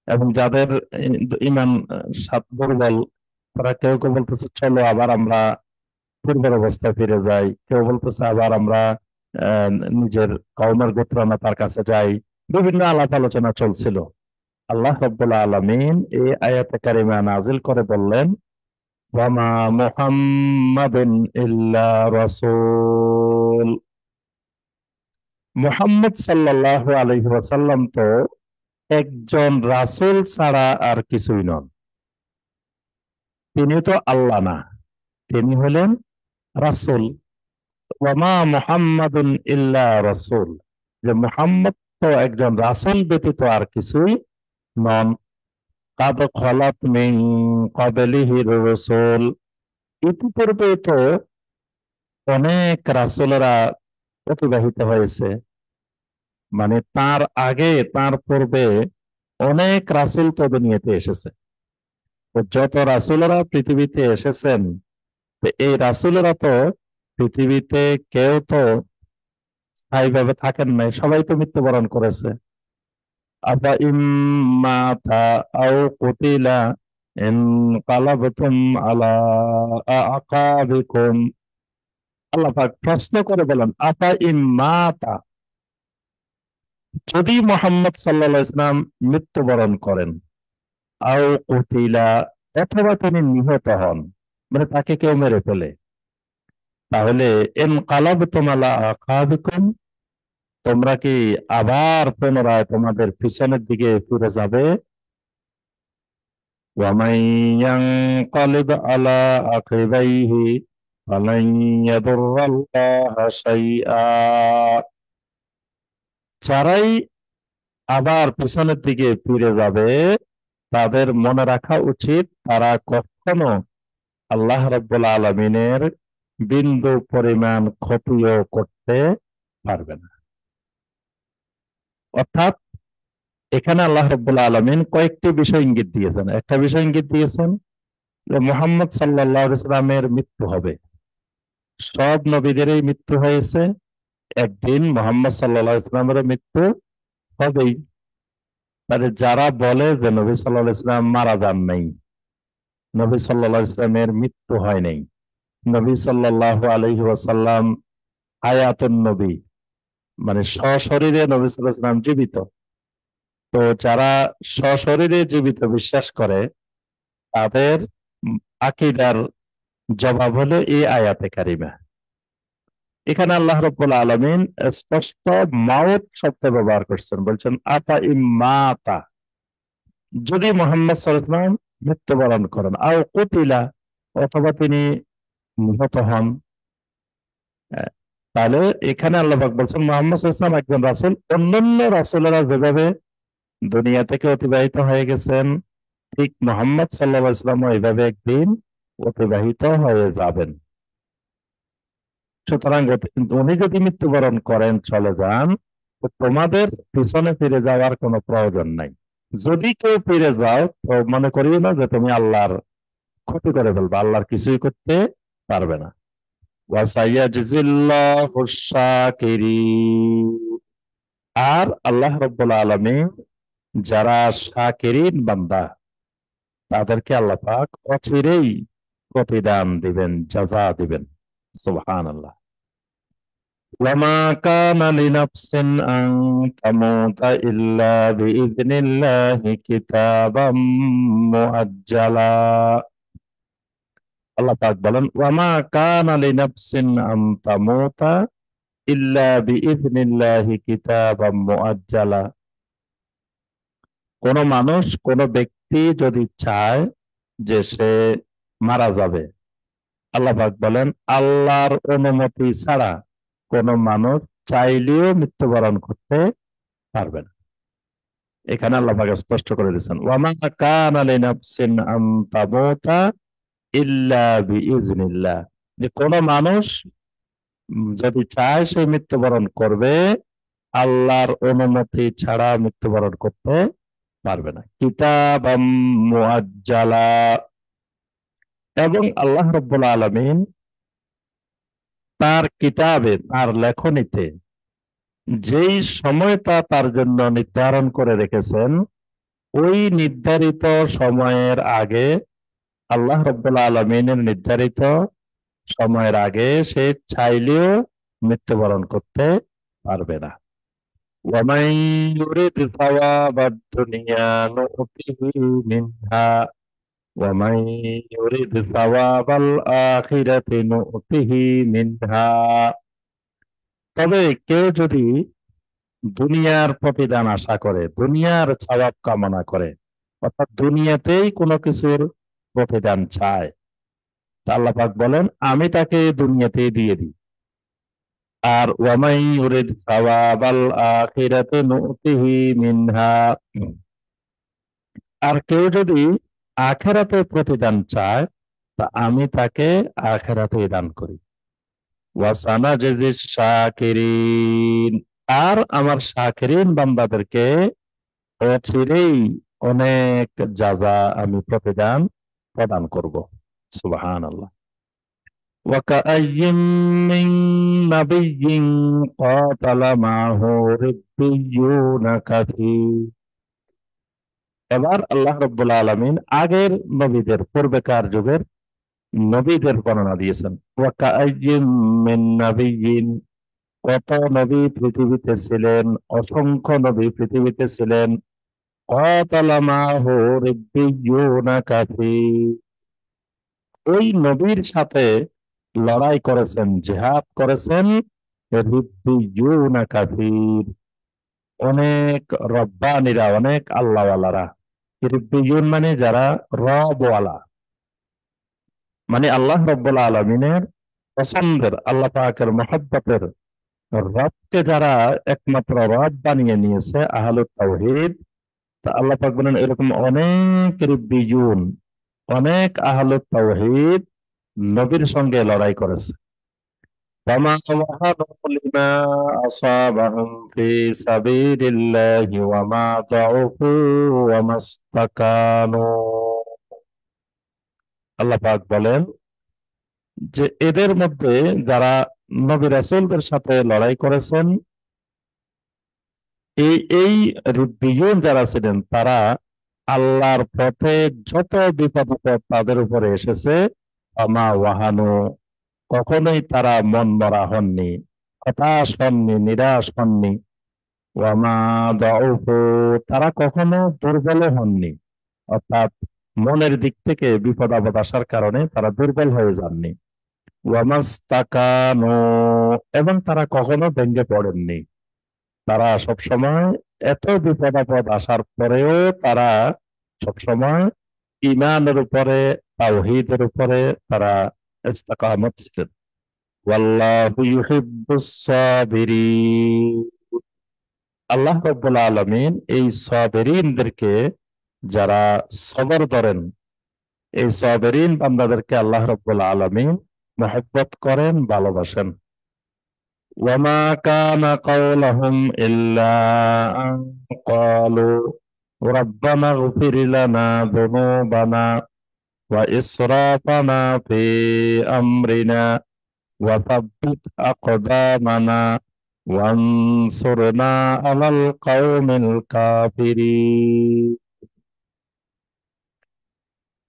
এবং যাদের ইমান দুর্বল, তারা কেউ কেউ বলতেছে চলো আবার আমরা পূর্বের অবস্থায় ফিরে যাই, কেউ বলতেছে আবার আমরা নিজের কওমের গোত্রনাথার কাছে যাই। বিভিন্ন আলাপ আলোচনা চলছিল। আল্লাহ রাব্বুল আলামিন এই আয়াতে কারিমা নাজিল করে বললেন, ওয়ামা মুহাম্মাদুন ইল্লা রাসূল। মুহাম্মদ সাল্লাল্লাহু আলাইহি ওয়াসাল্লাম তো একজন রাসূল ছাড়া আর কিছুই নন। তিনি তো আল্লাহ না, তিনি হলেন রাসূল। ওয়ামা মুহাম্মাদুন ইল্লা রাসূল, যে মুহাম্মদ তো একজন রাসূল ব্যতীত আর কিছুই নন। কাদ খালাত মিন ক্বাবলিহির রাসূল, ইতিপূর্বে তো অনেক রাসূলেরা অতিবাহিত হয়েছে, মানে তার আগে তার পূর্বে অনেক রাসূল তো দুনিয়াতে এসেছে। তো যত রাসূলেরা পৃথিবীতে এসেছেন, তো এই রাসূলেরা তো পৃথিবীতে কেউ তো স্থায়ীভাবে থাকেন নাই, সবাই তো মৃত্যুবরণ করেছে। আফা ইম্মাতা আও কুতিলা ইনকালাবতুম আলা আকাবিকুম। আল্লাহ পাক প্রশ্ন করে বলেন, আফা ইম্মাতা, যদি মুহাম্মদ সাল্লাল্লাহু আলাইহি ওয়াসাল্লাম মৃত্যুবরণ করেন, আও কুতিলা, অথবা তিনি নিহত হন, মানে তাকে কেউ মেরে ফেলে, তাহলে ইনকালাবতুম আলা আকাবিকুম, তোমরা কি আবার পুনরায় তোমাদের পিছনের দিকে ফিরে যাবে? ওয়ামান ইয়ানকালিব আলা আকিবাইহি ফালান ইয়াদুররাল্লাহা শাইআ। যারাই আবার পিছনের দিকে ফিরে যাবে, তাদের মনে রাখা উচিত তারা কখনো আল্লাহ রাব্বুল আলামিনের বিন্দু পরিমাণ ক্ষতিও করতে পারবে না। অর্থাৎ এখানে আল্লাহ রাব্বুল আলামিন কয়েকটি বিষয় ইঙ্গিত দিয়েছেন। একটা বিষয় ইঙ্গিত দিয়েছেন যে মুহাম্মদ সাল্লাল্লাহু আলাইহি ওয়াসাল্লামের মৃত্যু হবে, সব নবীদেরই মৃত্যু হয়েছে, একদিন মোহাম্মদ সাল্লাল্লাহু আলাইহি ওয়াসাল্লামের মৃত্যু হবেই। তাহলে যারা বলে যে নবী সাল্লাল্লাহু আলাইহি ওয়াসাল্লাম মারা যান নাই, নবী সাল্লাল্লাহু আলাইহি ওয়াসাল্লামের মৃত্যু হয় নাই, নবী সাল্লাল্লাহু আলাইহি ওয়াসাল্লাম হায়াতুন নবী, মানে সশরীরে নবী সাল্লাল্লাহু আলাইহি ওয়াসাল্লাম জীবিত। তো যারা সশরীরে জীবিত বিশ্বাস করে, তাদের আকীদার জবাব হলো এই আয়াতে কারিমা। এখানে আল্লাহ রাব্বুল আলামিন স্পষ্ট মাউত শব্দ ব্যবহার করছেন, বলছেন আতা ইম্মাতা, যদি মুহাম্মদ সাল্লাল্লাহু আলাইহি ওয়াসাল্লাম মৃত্যুবরণ করেন, আও কুতিলা, অথবা তিনি নিহত হন। আহ, তাহলে এখানে আল্লাহ পাক বলছেন মুহাম্মদ সাল্লাল্লাহু আলাইহি ওয়াসাল্লাম একজন রাসূল, অন্যান্য রাসূলেরা যেভাবে দুনিয়া থেকে অতিবাহিত হয়ে গেছেন, ঠিক মুহাম্মদ সাল্লাল্লাহু আলাইহি ওয়াসাল্লাম এইভাবে একদিন অতিবাহিত হয়ে যাবেন। সুতরাং উনি যদি মৃত্যুবরণ করেন, চলে যান, তো তোমাদের পিছনে ফিরে যাওয়ার কোনো প্রয়োজন নাই। যদি কেউ ফিরে যাও, তো মনে করিও না যে তুমি আল্লাহর ক্ষতি করে ফেলবে, আল্লাহর কিছুই করতে পারবে না। ওয়াসাইয়াজিল্লাহু শাকিরিন। আর আল্লাহ রাব্বুল আলামিন যারা শাকিরিন বান্দা, তাদেরকে আল্লাহ পাক অচিরেই প্রতিদান দিবেন, জাযা দিবেন। সুবহানাল্লাহ। ওয়ামা কানা লিনাফসিন আন তামুতা ইল্লা বিইذনিল্লাহি কিতাবাম মুআজ্জালা। আল্লাহ পাক বলেন ওয়ামা কানা লিনাফসিন আন তামুতা ইল্লা বিইذনিল্লাহি কিতাবাম মুআজ্জালা। কোন মানুষ, কোন ব্যক্তি যদি চায় যে সে মারা যাবে, আল্লাহ পাক বলেন আল্লাহর অনুমতি ছাড়া কোন মানুষ চাইলেও মৃত্যুবরণ করতে পারবে না। এখানে আল্লাহ পাক স্পষ্ট করে দিয়েছেন ওয়ামা কানা লিনাফসিন আন তামুতা ইল্লা বিইজনিল্লাহ, যে কোন মানুষ যদি চায় সে মৃত্যুবরণ করবে, আল্লাহর অনুমতি ছাড়া মৃত্যুবরণ করতে পারবে না। কিতাবাম মুআজ্জালা। এবং আল্লাহ রাব্বুল আলামিন তার কিতাবে, তার লেখনীতে যেই সময়টা তার জন্য নির্ধারণ করে রেখেছেন, ওই নির্ধারিত সময়ের আগে, আল্লাহ রাব্বুল আলামিনের নির্ধারিত সময়ের আগে সে চাইলেও মৃত্যুবরণ করতে পারবে না। ومن يرد ثواب الدنيا نؤته منها ومن يرد ثواب الآخرة نؤته منها। তবে কেউ যদি দুনিয়ার প্রতিদান আশা করে, দুনিয়ার সওয়াব কামনা করে, অর্থাৎ দুনিয়াতেই কোনো কিছুর প্রতিদান চায়, তা আল্লাহ পাক বলেন আমি তাকে দুনিয়াতেই দিয়ে দিই। আর ওয়ামাই ইউরিদ সাওয়াবাল আখিরাতি নুতিহি মিনহা, আর কেউ যদি আখেরাতে প্রতিদান চায়, তা আমি তাকে আখেরাতে দান করি। ওয়াসানাজিজ শাকিরিন। আর আমার শাকিরিন বান্দাদেরকে অচিরেই অনেক জাযা, আমি প্রতিদান প্রদান করব। সুবহানাল্লাহ। وكأين من نبي قاتل معه ربيون كثير। এবার আল্লাহ রাব্বুল আলামিন আগের নবীদের, পূর্বেকার যুগের নবীদের বর্ণনা দিয়েছেন। ওয়াকাআইয়িম মিন নাবিয়্যিন, কত নবী পৃথিবীতে ছিলেন, অসংখ্য নবী পৃথিবীতে ছিলেন। ক্বাতালা মাআহু রিব্বিয়্যুনা কাসীর, ওই নবীর সাথে লড়াই করেছেন, জিহাদ করেছেন রিব্বিয়ুনা কাসীর, অনেক রব্বানীরা, অনেক আল্লাহওয়ালারা। রিব্বিয়ুন মানে যারা রবওয়ালা, মানে আল্লাহ রাব্বুল আলামিনের পছন্দের, আল্লাহ পাকের মহব্বতের রবকে যারা একমাত্র রব বানিয়ে নিয়েছে, আহলুত তাওহীদ। তা আল্লাহ পাক বলেন এরকম অনেক রিব্বিয়ুন, অনেক আহলুত তাওহীদ নবীর সঙ্গে লড়াই করেছে। وما وهنوا لما أصابهم في سبيل الله وما ضعفوا وما استكانوا। আল্লাহ পাক বলেন যে এদের মধ্যে যারা নবী রাসূলদের সাথে লড়াই করেছেন, এই এই রিব্বিয়ুন যারা ছিলেন তারা আল্লাহর পথে যত বিপদ আপদ তাদের উপরে এসেছে, আমা ওয়াহানু, কখনোই তারা মন মরা হননি, হতাশ হননি, নিরাশ হননি। ওয়ামা দাউফু, তারা কখনো দুর্বল হননি, অর্থাৎ মনের দিক থেকে বিপদ আপদ আসার কারণে তারা দুর্বল হয়ে যাননি। ওয়ামাস্তাকানু, এবং তারা কখনো ভেঙে পড়েননি। তারা সবসময় এত বিপদ আপদ আসার পরেও তারা সবসময় ঈমানের উপরে, তাওহীদের উপরে তারা ইস্তেকামত ছিলেন। ওয়াল্লাহু ইউহিব্বুস সাবিরিন, আল্লাহ রাব্বুল আলামিন এই সাবিরিনদেরকে, যারা সবর ধরেন, এই সাবিরিন বান্দাদেরকে আল্লাহ রাব্বুল আলামিন মহব্বত করেন, ভালোবাসেন। ওয়ামা কানা কাওলাহুম ইল্লা আন ক্বালু রাব্বানা ইগফির লানা যুনুবানা ওয়া ইসরাফানা ফি আমরিনা ওয়া সাব্বিত আকদামানা ওয়ানসুরনা আলাল কওমিল কাফিরিন।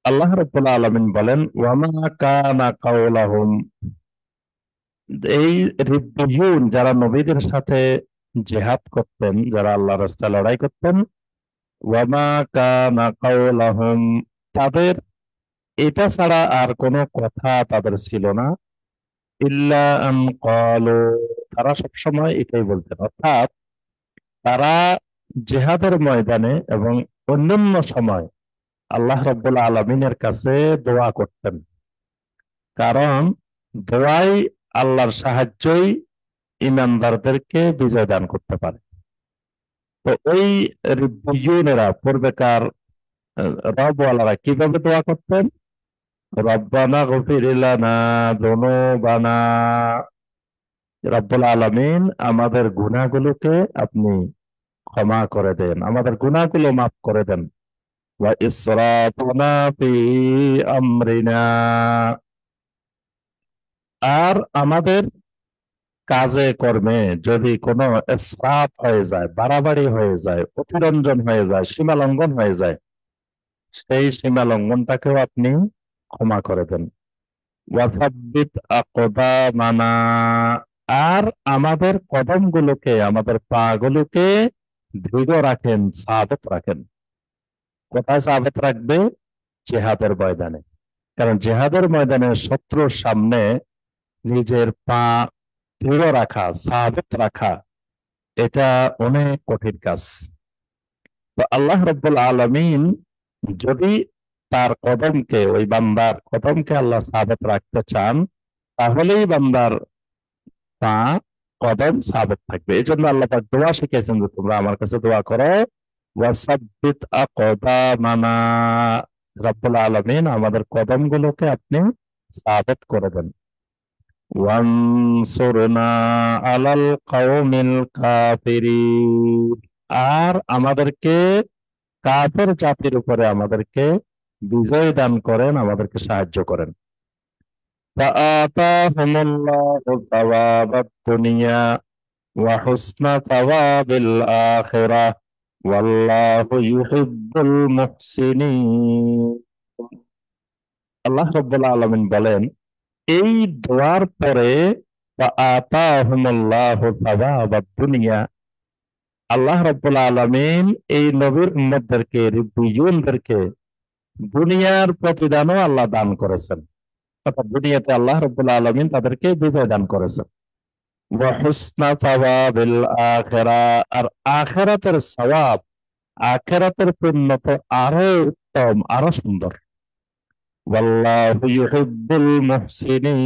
আল্লাহ রাব্বুল আলামিন বলেন, ওয়ামা কানা কাওলাহুম, এই রিব্বিয়ুন যারা নবীদের সাথে জিহাদ করতেন, যারা আল্লাহর রাস্তায় লড়াই করতেন, ওয়ামা কানা কাওলাহুম, তাদের এটা ছাড়া আর কোনো কথা তাদের ছিল না, ইল্লা আন ক্বালু, তারা সবসময় এটাই বলতেন, অর্থাৎ তারা জিহাদের ময়দানে এবং অন্যান্য সময় আল্লাহ রাব্বুল আলামিনের কাছে দোয়া করতেন। কারণ দোয়াই, আল্লাহর সাহায্যই ইমানদারদেরকে বিজয় দান করতে পারে। তো ওই রিব্বিয়ুনেরা, পূর্বেকার রবওয়ালারা কিভাবে দোয়া করতেন? রব্বানা গফির লানা যুনুবানা, রব্বুল আলামিন আমাদের গুনাহগুলোকে আপনি ক্ষমা করে দেন, আমাদের গুনাহগুলো মাফ করে দেন। ওয়া ইসরাফানা ফি আমরিনা, আর আমাদের কাজে কর্মে যদি কোনো ইসরাফ হয়ে যায়, বাড়াবাড়ি হয়ে যায়, অতিরঞ্জন হয়ে যায়, সীমা লঙ্ঘন হয়ে যায়, সেই সীমা লঙ্ঘনটাকেও আপনি ক্ষমা করে দেন। ওয়াসাব্বিত আকদামানা, আর আমাদের কদমগুলোকে, আমাদের পা গুলোকে দৃঢ় রাখেন, সাবিত রাখেন। কোথায় সাবিত রাখবে? জিহাদের ময়দানে। কারণ জিহাদের ময়দানে শত্রুর সামনে নিজের পা দৃঢ় রাখা, সাবিত রাখা, এটা অনেক কঠিন কাজ। তো আল্লাহ রাব্বুল আলামিন যদি তার কদমকে, ওই বান্দার কদমকে আল্লাহ সাবিত রাখতে চান, তাহলেই বান্দার পা, কদম সাবিত থাকবে। এই জন্য আল্লাহ পাক দোয়া শিখেছেন যে তোমরা আমার কাছে দোয়া করো, ওয়াসাব্বিত আকদামানা, রব্বুল আলামিন আমাদের কদমগুলোকে আপনি সাবিত করে দেন। ওয়ানসুরনা আলাল কওমিল কাফিরিন, আর আমাদেরকে কাফের জাতির উপরে আমাদেরকে বিজয় দান করেন, আমাদেরকে সাহায্য করেন। ফাআতাহুমুল্লাহু সাওয়াবাদ দুনিয়া ওয়া হুসনা সাওয়াবিল আখিরাহ ওয়াল্লাহু ইউহিব্বুল মুহসিনিন। আল্লাহ রাব্বুল আলামিন বলেন, এই দোয়ার পরে ফাআতাহুমুল্লাহু সাওয়াবাদ দুনিয়া, আল্লাহ রাব্বুল আলামিন এই নবীর উম্মতদেরকে, রিব্বিয়ুনদেরকে দুনিয়ার প্রতিদানও আল্লাহ দান করেছেন। অর্থাৎ দুনিয়াতে আল্লাহ রাব্বুল আলামিন তাদেরকে বিজয় দান করেছেন। ওয়া হুসনা সাওয়াবিল আখিরাহ, আর আখিরাতের সওয়াব, আখিরাতের পরিণত আরো উত্তম, আরো সুন্দর। ওয়াল্লাহু ইউহিব্বুল মুহসিনিন,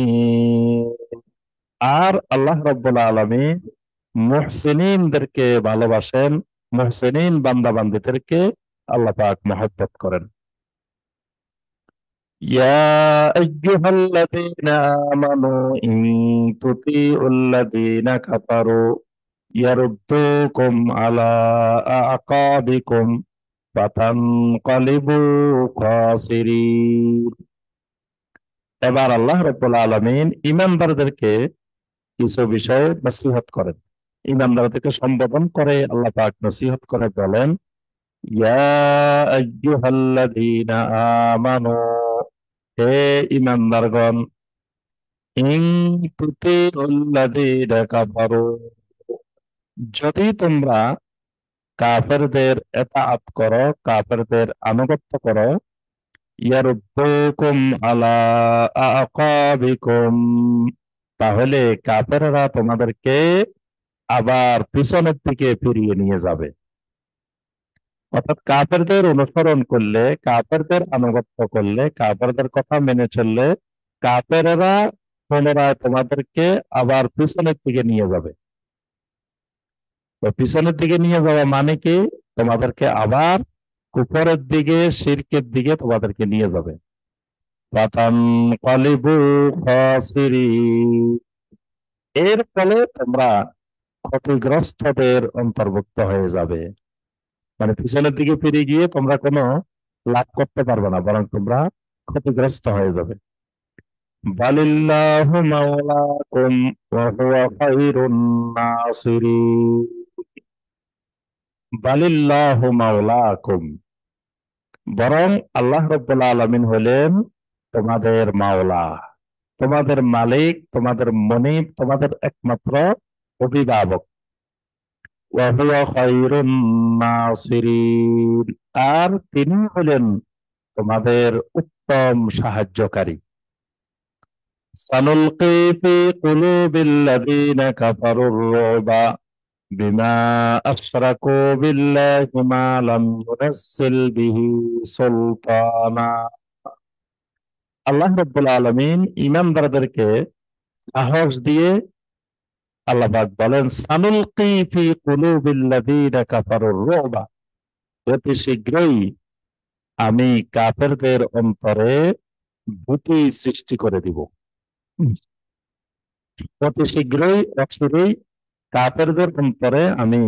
আর আল্লাহ রাব্বুল আলামিন মুহসিনিনদেরকে ভালোবাসেন, মুহসিনিন বান্দা বান্দীদেরকে আল্লাহ পাক মহব্বত করেন। ইয়া আইয়ুহাল্লাযীনা আমানু ইন তুতিউল্লাযীনা কাফারু ইয়ারুদ্দুকুম আলা আ'কাবিকুম ফাতানকালিবু খাসিরিন। এবার আল্লাহ রাব্বুল আলামিন ঈমানদারদেরকে কিছু বিষয়ে নসিহত করেন। ঈমানদারদেরকে সম্বোধন করে আল্লাহ পাক নসিহত করে বলেন, ইয়া আইয়ুহাল্লাযীনা আমানু, হে ঈমানদারগণ, ইন তুতিউল্লাযীনা কাফারু, যদি তোমরা কাফেরদের এতাআত করো, কাফেরদের আনুগত্য করো, ইয়ারুদ্দুকুম আলা আকাবিকুম, তাহলে কাফেররা তোমাদেরকে আবার পিছনের দিকে ফিরিয়ে নিয়ে যাবে। অর্থাৎ কাফেরদের অনুসরণ করলে, কাফেরদের আনুগত্য করলে, কাফেরদের কথা মেনে চললে কাফেররা পুনরায় তোমাদেরকে আবার পিছনের দিকে নিয়ে যাবে। তো পিছনের দিকে নিয়ে যাওয়া মানে কি? তোমাদেরকে আবার কুফরের দিকে, শিরকের দিকে তোমাদেরকে নিয়ে যাবে। ফাতানকালিবু খাসিরিন, এর ফলে তোমরা ক্ষতিগ্রস্তদের অন্তর্ভুক্ত হয়ে যাবে। মানে পিছনের দিকে ফিরে গিয়ে তোমরা কোনো লাভ করতে পারবে না, বরং তোমরা ক্ষতিগ্রস্ত হয়ে যাবে। বালিল্লাহু মাওলাকুম ওয়া হুয়া খায়রুন নাসিরিন, বালিল্লাহু মাওলাকুম, বরং আল্লাহ রাব্বুল আলামিন হলেন তোমাদের মাওলা, তোমাদের মালিক, তোমাদের মনিব, তোমাদের একমাত্র অভিভাবক। ওয়া হুয়া খায়রুন নাসিরিন, আর তিনি হলেন তোমাদের উত্তম সাহায্যকারী। সানুলকি ফি কুলুবিল্লাযীনা কাফারুর রুবা বিমা আশরাকু বিল্লাহি মা লাম ইউনাজ্জিল বিহি সুলতানা। আল্লাহ রাব্বুল আলামিন ঈমানদারদেরকে সাহস দিয়ে আল্লাহ পাক বলেন, সানুলকি ফি কুলুবিল্লাযীনা কাফারুর রুবা, অতি শীঘ্রই আমি কাফেরদের অন্তরে ভীতি সৃষ্টি করে দিব। অতি শীঘ্রই, অচিরেই কাফেরদের অন্তরে আমি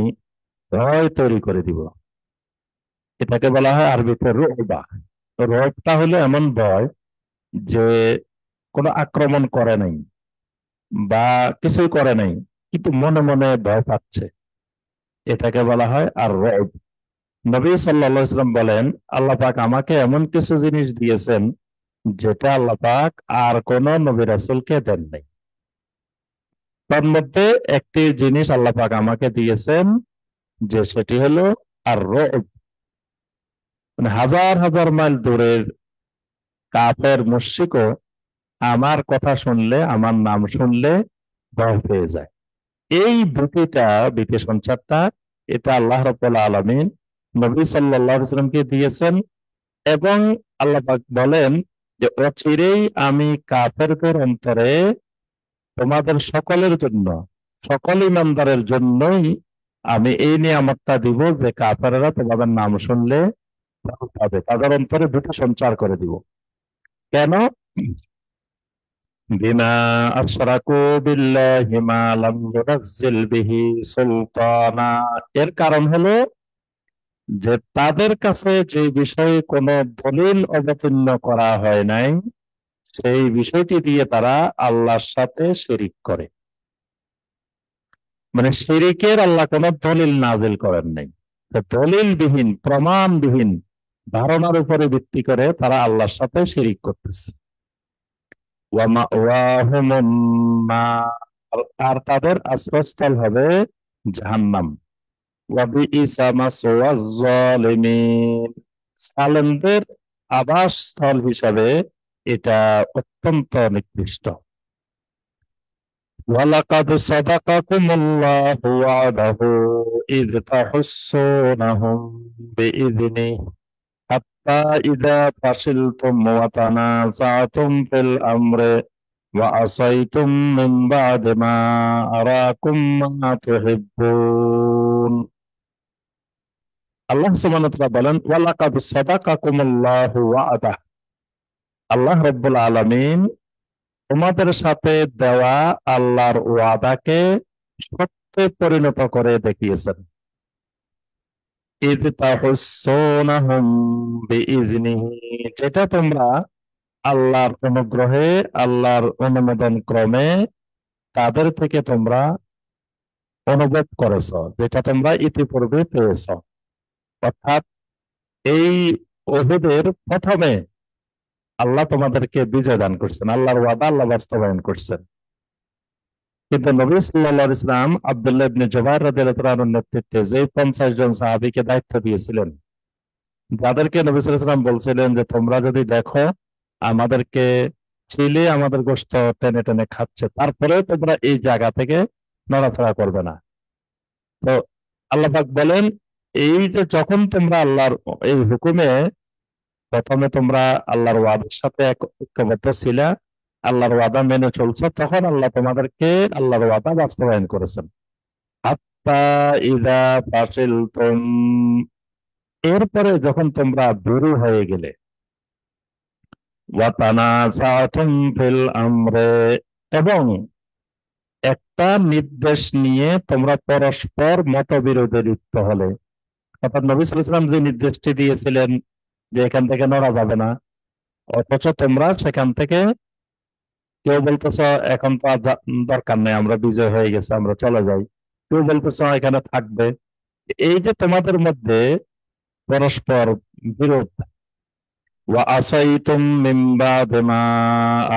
ভয় তৈরি করে দিব। এটাকে বলা হয় আরবিতে রুবা। রবটা হলো এমন ভয় যে কোনো আক্রমণ করে নাই বা কিছুই করে নাই, কিন্তু মনে মনে ভয় পাচ্ছে, এটাকে বলা হয় আর রব। নবী সাল্লাল্লাহু আলাইহি ওয়াসাল্লাম বলেন, আল্লাহ পাক আমাকে এমন কিছু জিনিস দিয়েছেন যেটা আল্লাহ পাক আর কোন নবী রাসূলকে দেন নাই। তার মধ্যে একটি জিনিস আল্লাহ পাক আমাকে দিয়েছেন, যে সেটি হলো আর রব। মানে হাজার হাজার মাইল দূরের কাফের মুশরিকও আমার কথা শুনলে, আমার নাম শুনলে ভয় পেয়ে যায়। এই ভীতিটা, ভীতি সঞ্চারটা, এটা আল্লাহ রাব্বুল আলামিন নবী সাল্লাল্লাহু আলাইহি ওয়াসাল্লামকে দিয়েছেন। এবং আল্লাহ পাক বলেন যে অচিরেই আমি কাফেরদের অন্তরে তোমাদের সকলের জন্য, সকল ইমানদারের জন্যই আমি এই নিয়ামতটা দিব যে কাফেররা তোমাদের নাম শুনলে ভয় পাবে, তাদের অন্তরে ভীতি সঞ্চার করে দিব। কেন? বিমা আশরাকু বিল্লাহি মা লাম ইউনাজ্জিল বিহি সুলতানা, এর কারণ হলো যে তাদের কাছে যে বিষয়ে কোনো দলিল অবতীর্ণ করা হয় নাই, সেই বিষয়টি দিয়ে তারা আল্লাহর সাথে শিরিক করে। মানে শিরিকের আল্লাহ কোনো দলিল নাজিল করেন নাই, তো দলিলবিহীন, প্রমাণবিহীন ধারণার উপরে ভিত্তি করে তারা আল্লাহর সাথে শিরিক করতেছে। ওয়া মাওয়াহুমুন নার, আর তাদের আশ্রয়স্থল হবে জাহান্নাম। ওয়া বিইসা মাসওয়াজ জালিমিন, জালেমদের আবাসস্থল হিসাবে এটা অত্যন্ত নিকৃষ্ট। ওয়ালাকাদ সাদাকাকুমুল্লাহু ওয়াদাহু ইয তাহুসসুনাহুম বিইযনিহি হাত্তা ইযা ফাশিলতুম ওয়া তানাযাতুম ফিল আমরি ওয়া আসাইতুম মিন বা'দি মা আরাকুম মা তুহিব্বুন। আল্লাহ সুবহানাহু ওয়া তাআলা বলেন, ওয়ালাকাদ সাদাকাকুমুল্লাহু ওয়াদাহ, আল্লাহ রাব্বুল আলামিন তোমাদের সাথে দেওয়া আল্লাহর ওয়াদাকে সত্যে পরিণত করে দেখিয়েছেন। ইয তাহুসসুনাহুম বিইযনিহি, যেটা তোমরা আল্লাহর অনুগ্রহে, আল্লাহর অনুমোদন ক্রমে তাদের থেকে তোমরা অনুভব করেছো, যেটা তোমরা ইতিপূর্বে পেয়েছো। অর্থাৎ এই উহুদের প্রথমে আল্লাহ তোমাদেরকে বিজয় দান করছেন, আল্লাহর ওয়াদা আল্লাহ বাস্তবায়ন করছেন। কিন্তু নবী সাল্লাল্লাহু আলাইহি ওয়াসাল্লাম আব্দুল্লাহ ইবনে জুবাইর রাদিয়াল্লাহু আনহুর নেতৃত্বে যে 50 জন সাহাবীকে দায়িত্ব দিয়েছিলেন, যাদেরকে নবী সাল্লাল্লাহু আলাইহি ওয়াসাল্লাম বলছিলেন যে তোমরা যদি দেখো আমাদেরকে ছিলে আমাদের গোশত টেনে টেনে খাচ্ছে, তারপরে তোমরা এই জায়গা থেকে নড়াচড়া করবে না। তো আল্লাহ পাক বলেন, এই যে যখন তোমরা আল্লাহর এই হুকুমে প্রথমে তোমরা আল্লাহর ওয়াদার সাথে ঐক্যবদ্ধ ছিলা, আল্লাহর ওয়াদা মেনে চলছো, তখন আল্লাহ তোমাদেরকে আল্লাহর ওয়াদা বাস্তবায়ন করেছেন। হাত্তা ইযা ফাশিলতুম, এরপরে যখন তোমরা বুড়ো হয়ে গেলে, ওয়া তানাযাতুম ফিল আমরে, এবং একটা নির্দেশ নিয়ে তোমরা পরস্পর মতবিরোধে লিপ্ত হলে। অর্থাৎ নবী সাল্লাল্লাহু আলাইহি ওয়াসাল্লাম যে নির্দেশটি দিয়েছিলেন যে এখান থেকে নড়া যাবে না, অথচ তোমরা সেখান থেকে কেউ বলতেছ এখন তো আর দরকার নেই, আমরা বিজয় হয়ে গেছে, আমরা চলে যাই। কেউ বলতেছ এখানে থাকবে। এই যে তোমাদের মধ্যে পরস্পর বিরোধ, ওয়া আসাইতুম মিন বাদি মা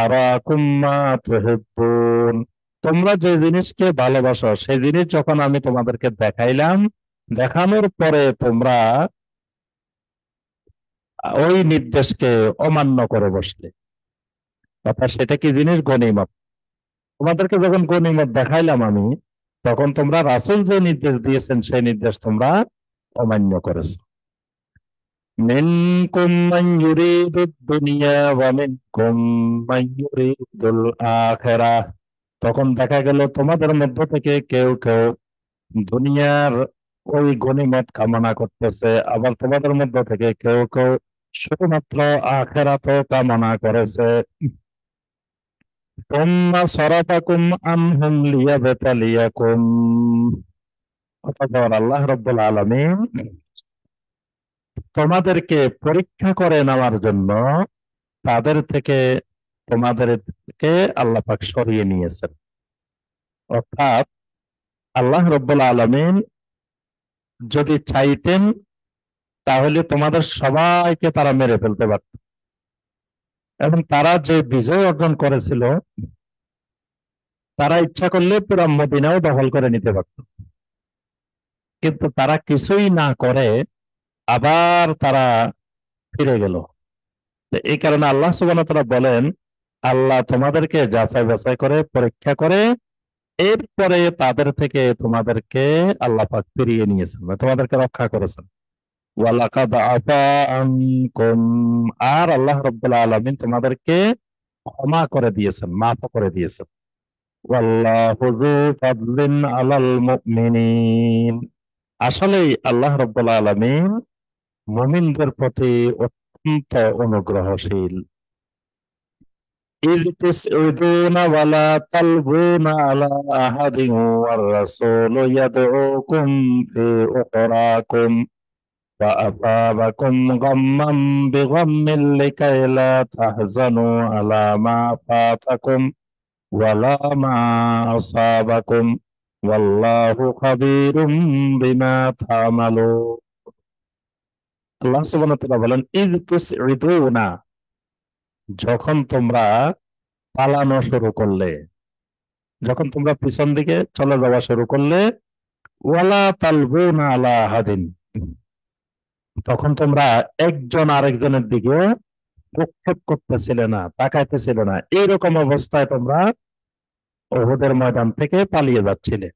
আরাকুম মা তুহিব্বুন, তোমরা যে জিনিসকে ভালোবাসো সেই জিনিস যখন আমি তোমাদেরকে দেখাইলাম, দেখানোর পরে তোমরা ওই নির্দেশকে অমান্য করে বসলে। অর্থাৎ সেটা কি জিনিস? গনিমত। তোমাদেরকে যখন গনিমত দেখাইলাম আমি, তখন তোমরা রাসূল যে নির্দেশ দিয়েছেন সেই নির্দেশ তোমরা অমান্য করেছো। মিনকুম মান ইউরিদুদ দুনিয়া ওয়া মিনকুম মান ইউরিদুল আখিরাহ, তখন দেখা গেল তোমাদের মধ্য থেকে কেউ কেউ দুনিয়ার ওই গনিমত কামনা করতেছে, আবার তোমাদের মধ্য থেকে কেউ কেউ শুধুমাত্র আখিরাত কামনা করেছে। সুম্মা সরাফাকুম আনহুম লিয়াবতালিয়াকুম, অতঃপর আল্লাহ রাব্বুল আলামিন তোমাদেরকে পরীক্ষা করে নেওয়ার জন্য তাদের থেকে তোমাদেরকে আল্লাহ পাক সরিয়ে নিয়েছেন। অর্থাৎ আল্লাহ রাব্বুল আলামিন যদি চাইতেন তাহলে তোমাদের সবাইকে তারা মেরে ফেলতে পারত, এবং তারা যে বিজয় অর্জন করেছিল তারা ইচ্ছা করলে পুরা মদিনাও দখল করে নিতে পারত। কিন্তু তারা কিছুই না করে আবার তারা ফিরে গেল। তো এই কারণে আল্লাহ সুবহানাহু ওয়া তাআলা বলেন, আল্লাহ তোমাদেরকে যাচাই বাছাই করে পরীক্ষা করে এরপরে তাদের থেকে তোমাদেরকে আল্লাহ পাক ফিরিয়ে নিয়েছেন, মানে তোমাদেরকে রক্ষা করেছেন। ওয়ালাকাদ আফা আনকুম, আর আল্লাহ রাব্বুল আলামিন তোমাদেরকে ক্ষমা করে দিয়েছেন, মাফ করে দিয়েছেন। ওয়াল্লাহু যু ফাদলিন আলাল মুমিনিন, আসলেই আল্লাহ রাব্বুল আলামিন মুমিনদের প্রতি অত্যন্ত অনুগ্রহশীল। إذ تسعدون ولا تلوون على أحد والرسول يدعوكم في أخراكم فأصابكم غما بغم لكي لا تحزنوا على ما فاتكم ولا ما أصابكم والله خبير بما تعملون। আল্লাহ সুবহানাহু ওয়া তাআলা বলেন, ইয তুসঈদুনা, যখন তোমরা পালানো শুরু করলে, যখন তোমরা পিছন দিকে চলে যাওয়া শুরু করলে, ওয়ালা তালবুনা আলা আহাদিন, তখন তোমরা একজন আরেকজনের দিকে প্রক্ষেপ করতেছিলে না, তাকাইতেছিলে না, এইরকম অবস্থায় তোমরা উহুদের ময়দান থেকে পালিয়ে যাচ্ছিলে।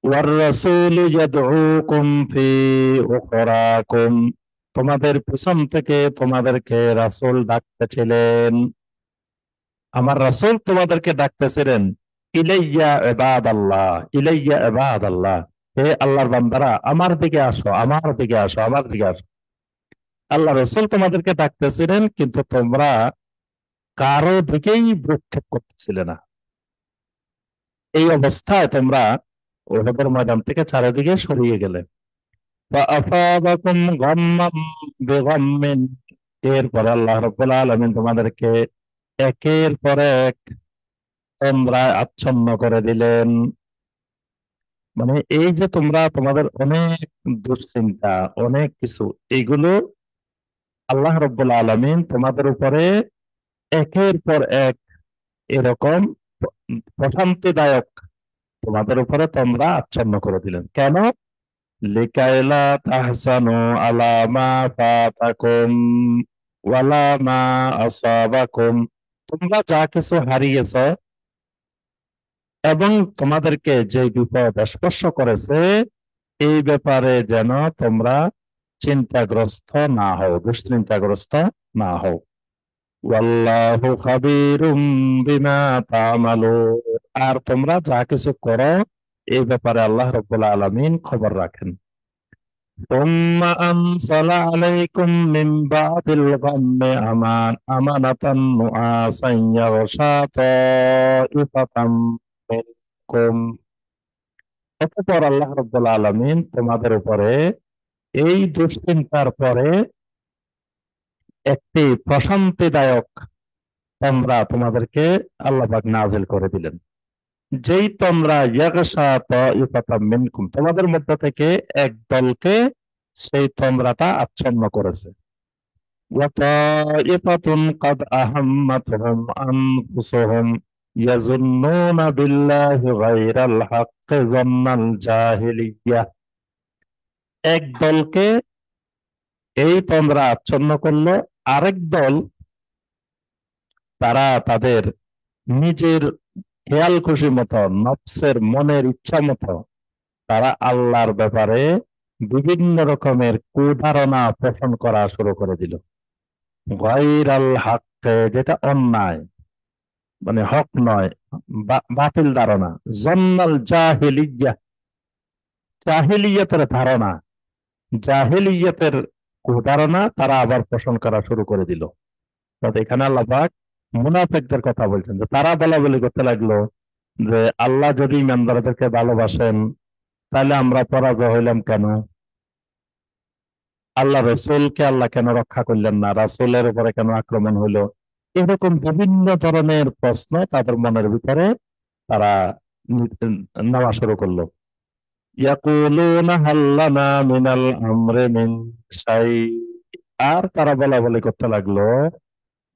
ওয়ার রাসূলু ইয়াদউকুম ফি উখরাকুম, তোমাদের পিছন থেকে তোমাদেরকে রাসূল ডাকতেছিলেন, আমার রাসূল তোমাদেরকে ডাকতেছিলেন, ইলাইয়া ইবাদাল্লাহ, ইলাইয়া ইবাদাল্লাহ, হে আল্লাহর বান্দারা আমার দিকে আসো, আমার দিকে আসো, আমার দিকে আসো। আল্লাহ রাসূল তোমাদেরকে ডাকতেছিলেন, কিন্তু তোমরা কারো দিকেই ভ্রুক্ষেপ করতেছিলে না। এই অবস্থায় তোমরা উহুদের ময়দান থেকে চারিদিকে সরিয়ে গেলে। فأصابكم غما بغم এরপরে আল্লাহ রাব্বুল আলামিন তোমাদেরকে একের পর এক তন্দ্রায় আচ্ছন্ন করে দিলেন। মানে এই যে তোমরা তোমাদের অনেক দুশ্চিন্তা, অনেক কিছু, এইগুলো আল্লাহ রাব্বুল আলামিন তোমাদের উপরে একের পর এক এরকম প্রশান্তিদায়ক তোমাদের উপরে তোমরা আচ্ছন্ন করে দিলেন। কেন? লিকাইলা তাহসানু আলা মা ফাতাকুম ওয়ালা মা আসাবাকুম। তোমরা যা কিছু হারিয়েছ এবং তোমাদেরকে যে বিপদ স্পর্শ করেছে, এই ব্যাপারে যেন তোমরা চিন্তাগ্রস্ত না হও, দুশ্চিন্তাগ্রস্ত না হও। ওয়াল্লাহু খাবীরুম বিমা তা'মালুন। আর তোমরা যা কিছু করো এই ব্যাপারে আল্লাহ রাব্বুল আলামিন খবর রাখেন। ثم أنزل عليكم من بعد الغم أمانة نعاسا يغشى طائفة منكم। অতঃপর আল্লাহ রাব্বুল আলামিন তোমাদের উপরে এই দুশ্চিন্তার পরে একটি প্রশান্তিদায়ক তন্দ্রা তোমাদেরকে আল্লাহ পাক নাজিল করে দিলেন। যেই তন্দ্রা ইয়াগশা তাইফাতাম মিনকুম, তোমাদের মধ্য থেকে এক দলকে সেই তন্দ্রাটা আচ্ছন্ন করেছে। وطائفة قد أهمتهم أنفسهم يظنون بالله غير الحق ظن الجاهلية। এক দলকে এই তন্দ্রা আচ্ছন্ন করলো, আরেক দল তারা তাদের নিজের খেয়াল খুশি মতো, নফসের মনের ইচ্ছা মতো তারা আল্লাহর ব্যাপারে বিভিন্ন রকমের কুধারণা পোষণ করা শুরু করে দিল। গায়রাল হক, যেটা অন্যায়, মানে হক নয়, বাতিল ধারণা। জন্নাল জাহিলিয়া, জাহিলিয়াতের ধারণা, জাহিলিয়াতের কুধারণা তারা আবার পোষণ করা শুরু করে দিল। তো এখানে আল্লাহ পাক মুনাফিকদের কথা বলছেন, যে তারা বলা বলি করতে লাগলো যে আল্লাহ যদি ইমানদারদেরকে ভালোবাসেন তাহলে আমরা পরাজয় হইলাম কেন? আল্লাহ রসুলকে আল্লাহ কেন রক্ষা করলেন না? রাসূলের উপরে কেন আক্রমণ হইলো? এরকম বিভিন্ন ধরনের প্রশ্ন তাদের মনের ভিতরে তারা নেওয়া শুরু করলো। ইয়াকুলুনা হাল্লানা মিনাল আমরি মিন শাই। আর তারা বলা বলি করতে লাগলো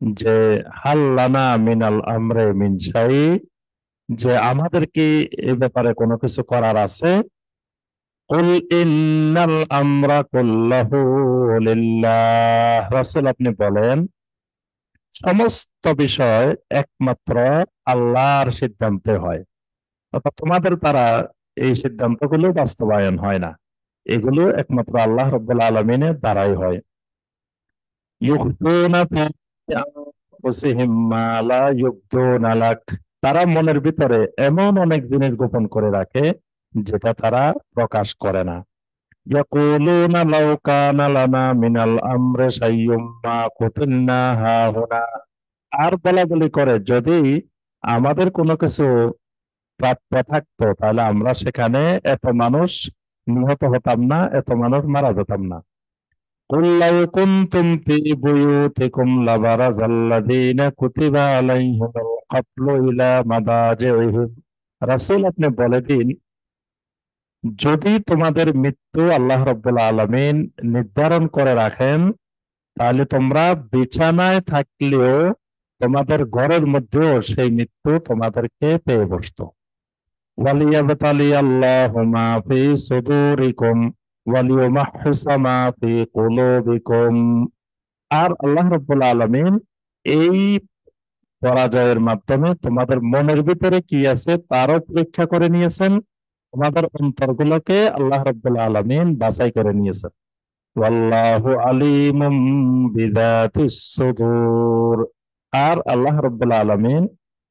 যে হাল্লানা মিনাল আমরে মিন শাই, যে আমাদের কি এ ব্যাপারে কোনো কিছু করার আছে? কুল ইন্নাল আমরা কুল্লাহু লিল্লাহ। রাসূল আপনি বলেন সমস্ত বিষয় একমাত্র আল্লাহর সিদ্ধান্তে হয়। অর্থাৎ তোমাদের দ্বারা এই সিদ্ধান্তগুলো বাস্তবায়ন হয় না, এগুলো একমাত্র আল্লাহ রাব্বুল আলামিনের দ্বারাই হয়। ইউখফুনা ফি আনফুসিহিম মা লা ইউবদুনা লাক। তারা মনের ভিতরে এমন অনেক জিনিস গোপন করে রাখে যেটা তারা প্রকাশ করে না। ইয়াকুলুনা লাউ কানা লানা মিনাল আমরি শাইয়্যুম মা কুতিলনা হাহুনা। আর বলা বলি করে যদি আমাদের কোনো কিছু প্রাপ্য থাকতো তাহলে আমরা সেখানে এত মানুষ নিহত হতাম না, এত মানুষ মারা যেতাম না। قل لو كنتم في بيوتكم لبرز الذين كتب عليهم القتل إلى مضاجعهم। রাসূল আপনি বলে দিন, যদি তোমাদের মৃত্যু আল্লাহ রাব্বুল আলামিন নির্ধারণ করে রাখেন তাহলে তোমরা বিছানায় থাকলেও তোমাদের ঘরের মধ্যেও সেই মৃত্যু তোমাদেরকে পেয়ে বসতো। ওয়ালিয়াবতালি আল্লাহু মা ফি সুদুরিকুম ওয়ালিয়ুমাহহিসা মা ফি কুলুবিকুম। আর আল্লাহ রাব্বুল আলামিন এই পরাজয়ের মাধ্যমে তোমাদের মনের ভিতরে কি আছে তারও পরীক্ষা করে নিয়েছেন, তোমাদের অন্তরগুলোকে আল্লাহ রাব্বুল আলামিন বাছাই করে নিয়েছেন। ওয়াল্লাহু আলিমুম বিযাতিস সুদূর। আর আল্লাহ রাব্বুল আলামিন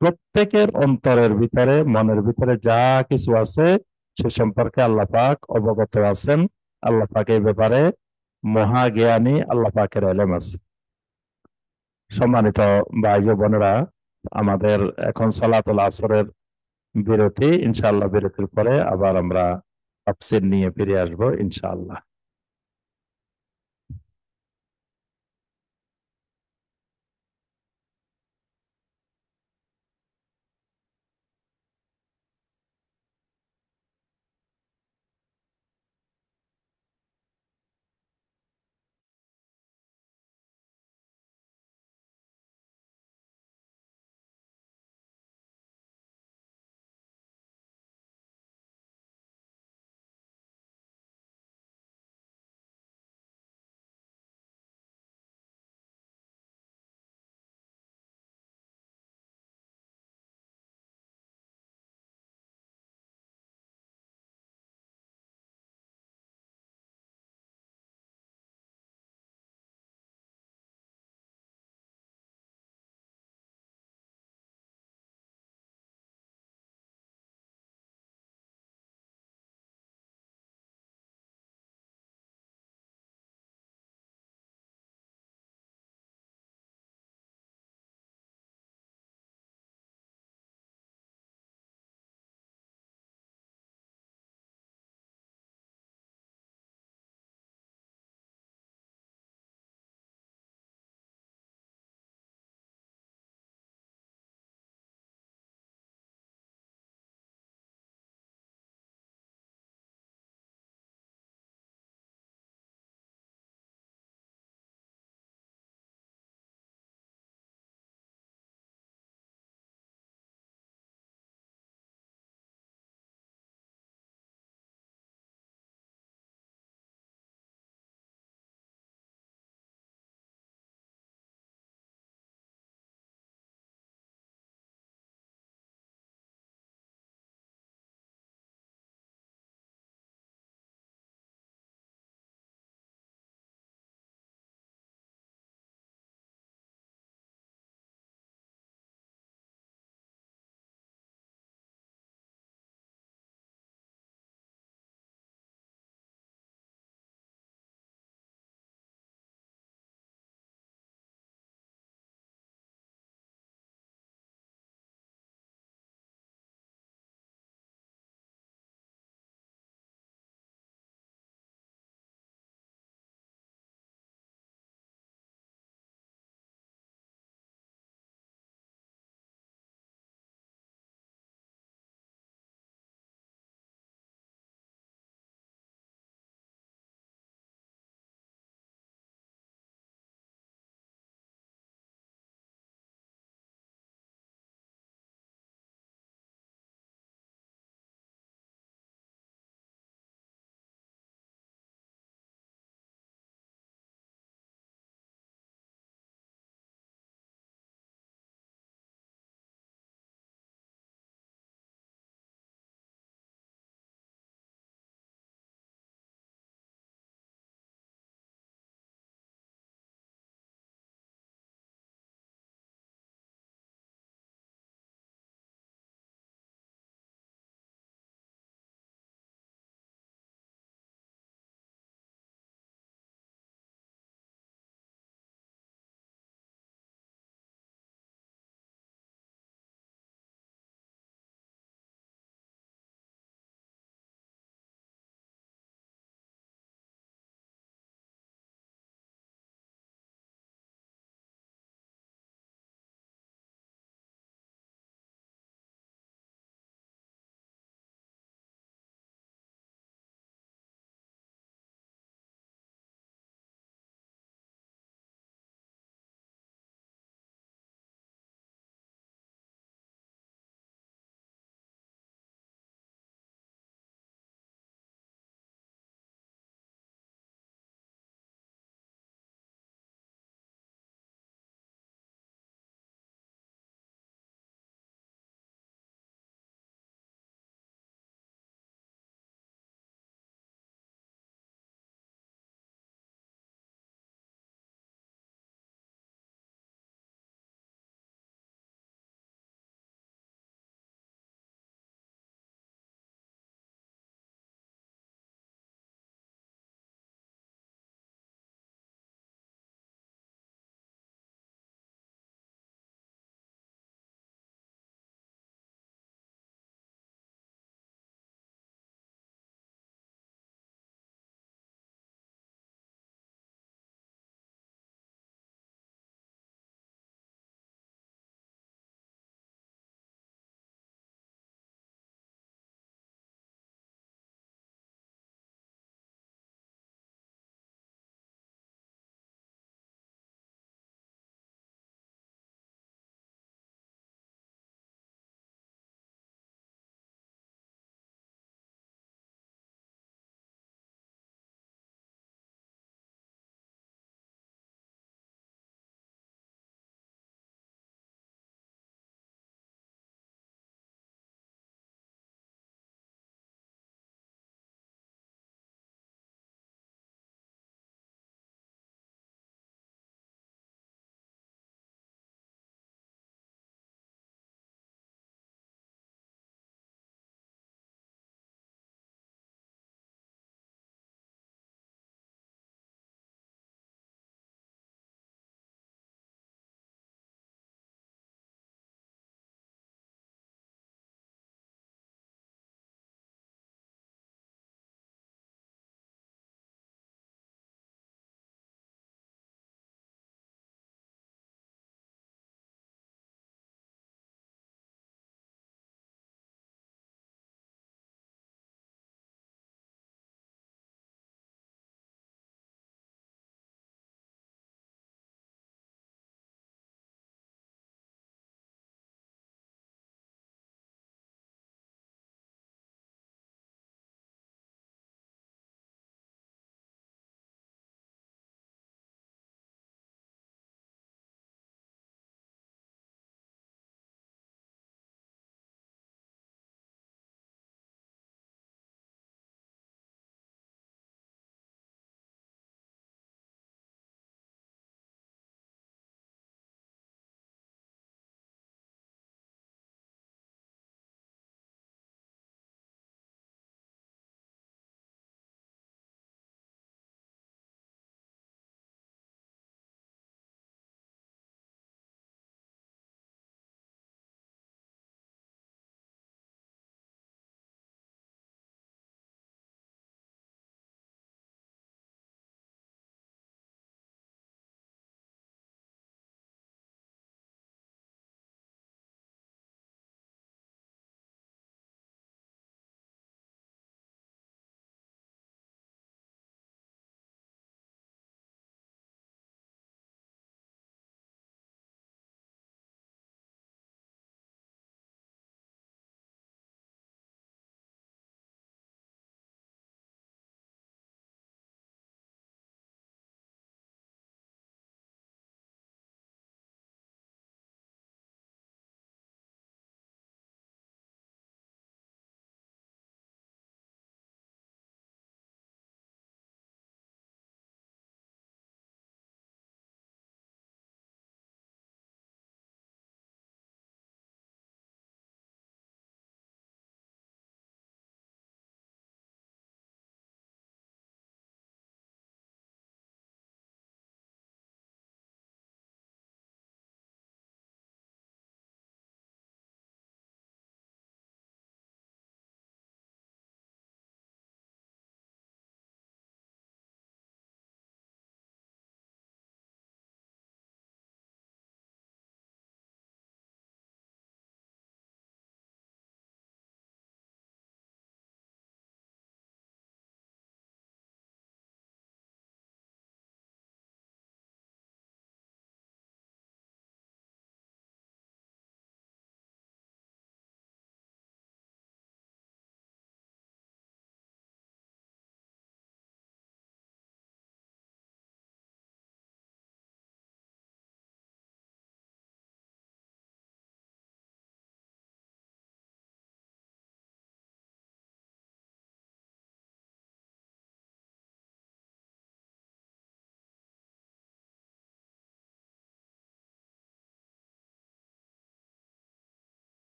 প্রত্যেকের অন্তরের ভিতরে, মনের ভিতরে যা কিছু আছে সে সম্পর্কে আল্লাহ পাক অবগত আছেন। আল্লাহ পাক এই ব্যাপারে মহাজ্ঞানী, আল্লাহ পাকের ইলম আছে। সম্মানিত ভাই ও বোনেরা, আমাদের এখন সালাতুল আসরের বিরতি। ইনশাআল্লাহ বিরতির পরে আবার আমরা তাফসীর নিয়ে ফিরে আসবো ইনশাআল্লাহ।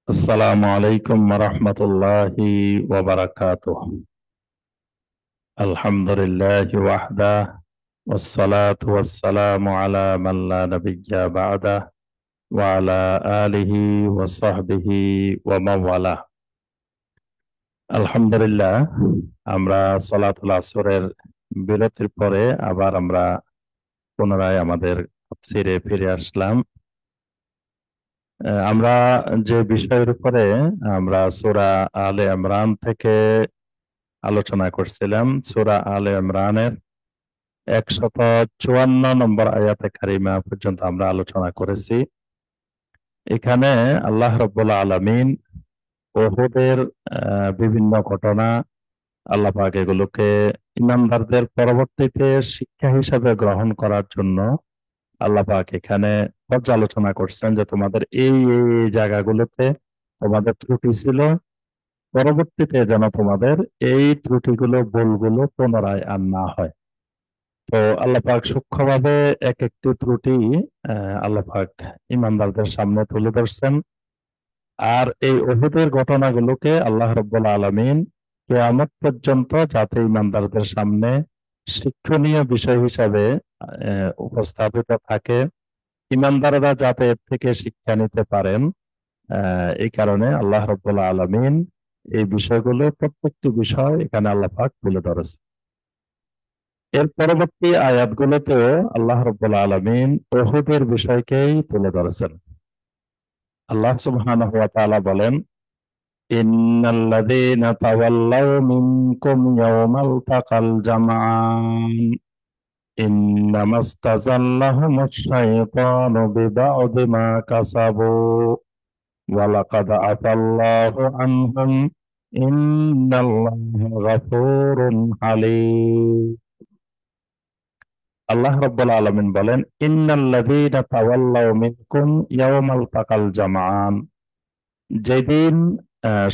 আসসালামু আলাইকুম রহমতুল্লাহি ওয়া বারাকাতুহু। আলহামদুলিল্লাহি ওয়াহদাহ ওয়াসসালাতু ওয়াসসালামু আলা মান লা নাবিয়্যা বা'দাহ ওয়া আলা আলিহি ওয়া সাহবিহি ওয়া মান ওয়ালাহ। আলহামদুলিল্লাহ, আমরা সালাতুল আসরের বিরতির পরে আবার আমরা পুনরায় আমাদের তাফসীরে ফিরে আসলাম। আমরা যে বিষয়ের উপরে আমরা সূরা আলে ইমরান থেকে আলোচনা করছিলাম, সূরা আলে ইমরানের 154 নম্বর আয়াতে কারিমা পর্যন্ত আমরা আলোচনা করেছি। এখানে আল্লাহ রাব্বুল আলামিন উহুদের বিভিন্ন ঘটনা, আল্লাহ পাক এগুলোকে ইমানদারদের পরবর্তীতে শিক্ষা হিসাবে গ্রহণ করার জন্য আল্লাহ পাক এখানে পর্যালোচনা করছেন যে তোমাদের এই এই এই জায়গাগুলোতে তোমাদের ত্রুটি ছিল, পরবর্তীতে যেন তোমাদের এই ত্রুটিগুলো ভুলগুলো পুনরায় আর না হয়। তো আল্লাহ পাক সূক্ষ্মভাবে এক একটি ত্রুটি আল্লাহ পাক ইমানদারদের সামনে তুলে ধরছেন। আর এই উহুদের ঘটনাগুলোকে আল্লাহ রাব্বুল আলামিন কিয়ামত পর্যন্ত যাতে ইমানদারদের সামনে শিক্ষণীয় বিষয় হিসাবে উপস্থাপিত থাকে, ইমানদাররা যাতে এর থেকে শিক্ষা নিতে পারেন, এই কারণে আল্লাহ রাব্বুল আলামিন এই বিষয়গুলো প্রত্যেকটি বিষয় এখানে আল্লাহ পাক তুলে ধরেছেন। এর পরবর্তী আয়াতগুলোতে আল্লাহ রাব্বুল আলামিন উহুদের বিষয়কেই তুলে ধরেছেন। আল্লাহ সুবহানাহু ওয়া তাআলা বলেন, ইন্নাল্লাযীনা তাওয়াল্লাউ মিনকুম ইয়াওমাল তাকাল জামআন ইন্নামাস্তাযাল্লাহুমুশ শাইতানু বিবা'দি মা কাসাবু ওয়া লাকাদ আফাল্লাহু আনহুম ইন্নাল্লাহা গাফুরুন হালিম। আল্লাহ রাব্বুল আলামিন বলেন, ইন্নাল্লাযীনা তাওয়াল্লাউ মিনকুম ইয়াওমাল তাকাল জামআন, যেদিন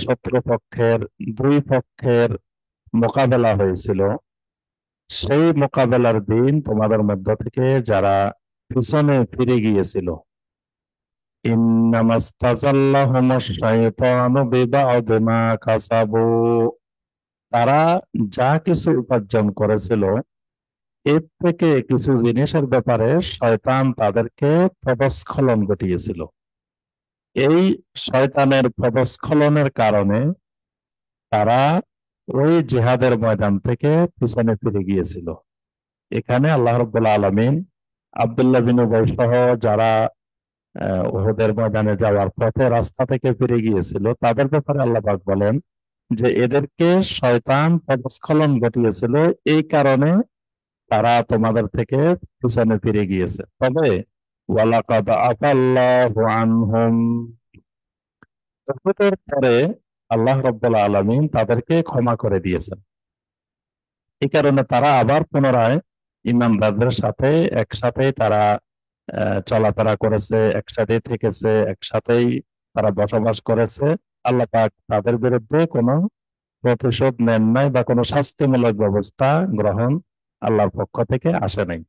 শত্রুপক্ষের দুই পক্ষের মোকাবেলা হয়েছিল, সেই মোকাবেলার দিন তোমাদের মধ্য থেকে যারা পিছনে ফিরে গিয়েছিল, ইন্নামাস্তাযাল্লাহুমুশ শাইতানু বিবা'দি মা কাসাবু, তারা যা কিছু উপার্জন করেছিল এর থেকে কিছু জিনিসের ব্যাপারে শয়তান তাদেরকে পদস্খলন ঘটিয়েছিল। এই শয়তানের পদস্খলনের কারণে তারা ওই জিহাদের ময়দান থেকে পিছনে ফিরে গিয়েছিল। এখানে আল্লাহ রাব্বুল আলামিন আব্দুল্লাহ বিন উবাই সহ যারা উহুদের ময়দানে যাওয়ার পথে রাস্তা থেকে ফিরে গিয়েছিল তাদের ব্যাপারে আল্লাহ পাক বলেন যে এদেরকে শয়তান পদস্খলন ঘটিয়েছিল, এই কারণে তারা তোমাদের থেকে পিছনে ফিরে গিয়েছে। তবে ওয়ালাকাদ আফাল্লাহু আনহুম, উহুদের পরে আল্লাহ রাব্বুল আলামিন তাদেরকে ক্ষমা করে দিয়েছেন। এই কারণে তারা আবার পুনরায় ইমানদারদের সাথে একসাথে তারা চলাফেরা করেছে, একসাথে থেকেছে, একসাথেই তারা বসবাস করেছে। আল্লাহ পাক তাদের বিরুদ্ধে কোনো প্রতিশোধ নেন নাই বা কোনো শাস্তিমূলক ব্যবস্থা গ্রহণ আল্লাহর পক্ষ থেকে আসে নাই।